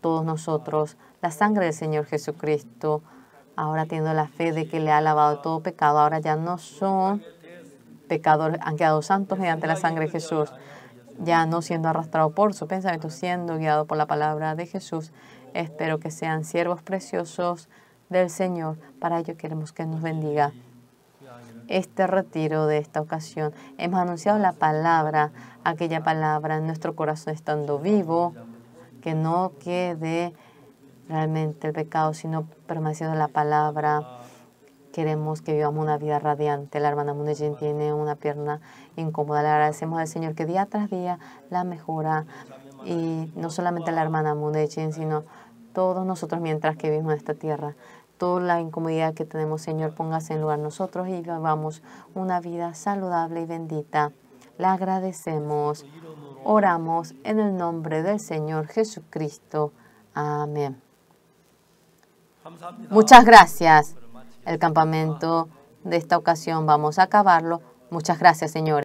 todos nosotros, la sangre del Señor Jesucristo, ahora teniendo la fe de que le ha lavado todo pecado, ahora ya no son pecadores, han quedado santos mediante la sangre de Jesús, ya no siendo arrastrados por su pensamiento, siendo guiados por la palabra de Jesús. Espero que sean siervos preciosos del Señor. Para ello queremos que nos bendiga este retiro de esta ocasión. Hemos anunciado la palabra, aquella palabra en nuestro corazón estando vivo, que no quede realmente el pecado, sino permaneciendo en la palabra. Queremos que vivamos una vida radiante. La hermana Munejin tiene una pierna incómoda. Le agradecemos al Señor que día tras día la mejora. Y no solamente la hermana Munejin, sino todos nosotros mientras que vivimos en esta tierra. Toda la incomodidad que tenemos, Señor, póngase en lugar de nosotros y vivamos una vida saludable y bendita. Le agradecemos. Oramos en el nombre del Señor Jesucristo. Amén. Muchas gracias. El campamento de esta ocasión vamos a acabarlo. Muchas gracias, señores.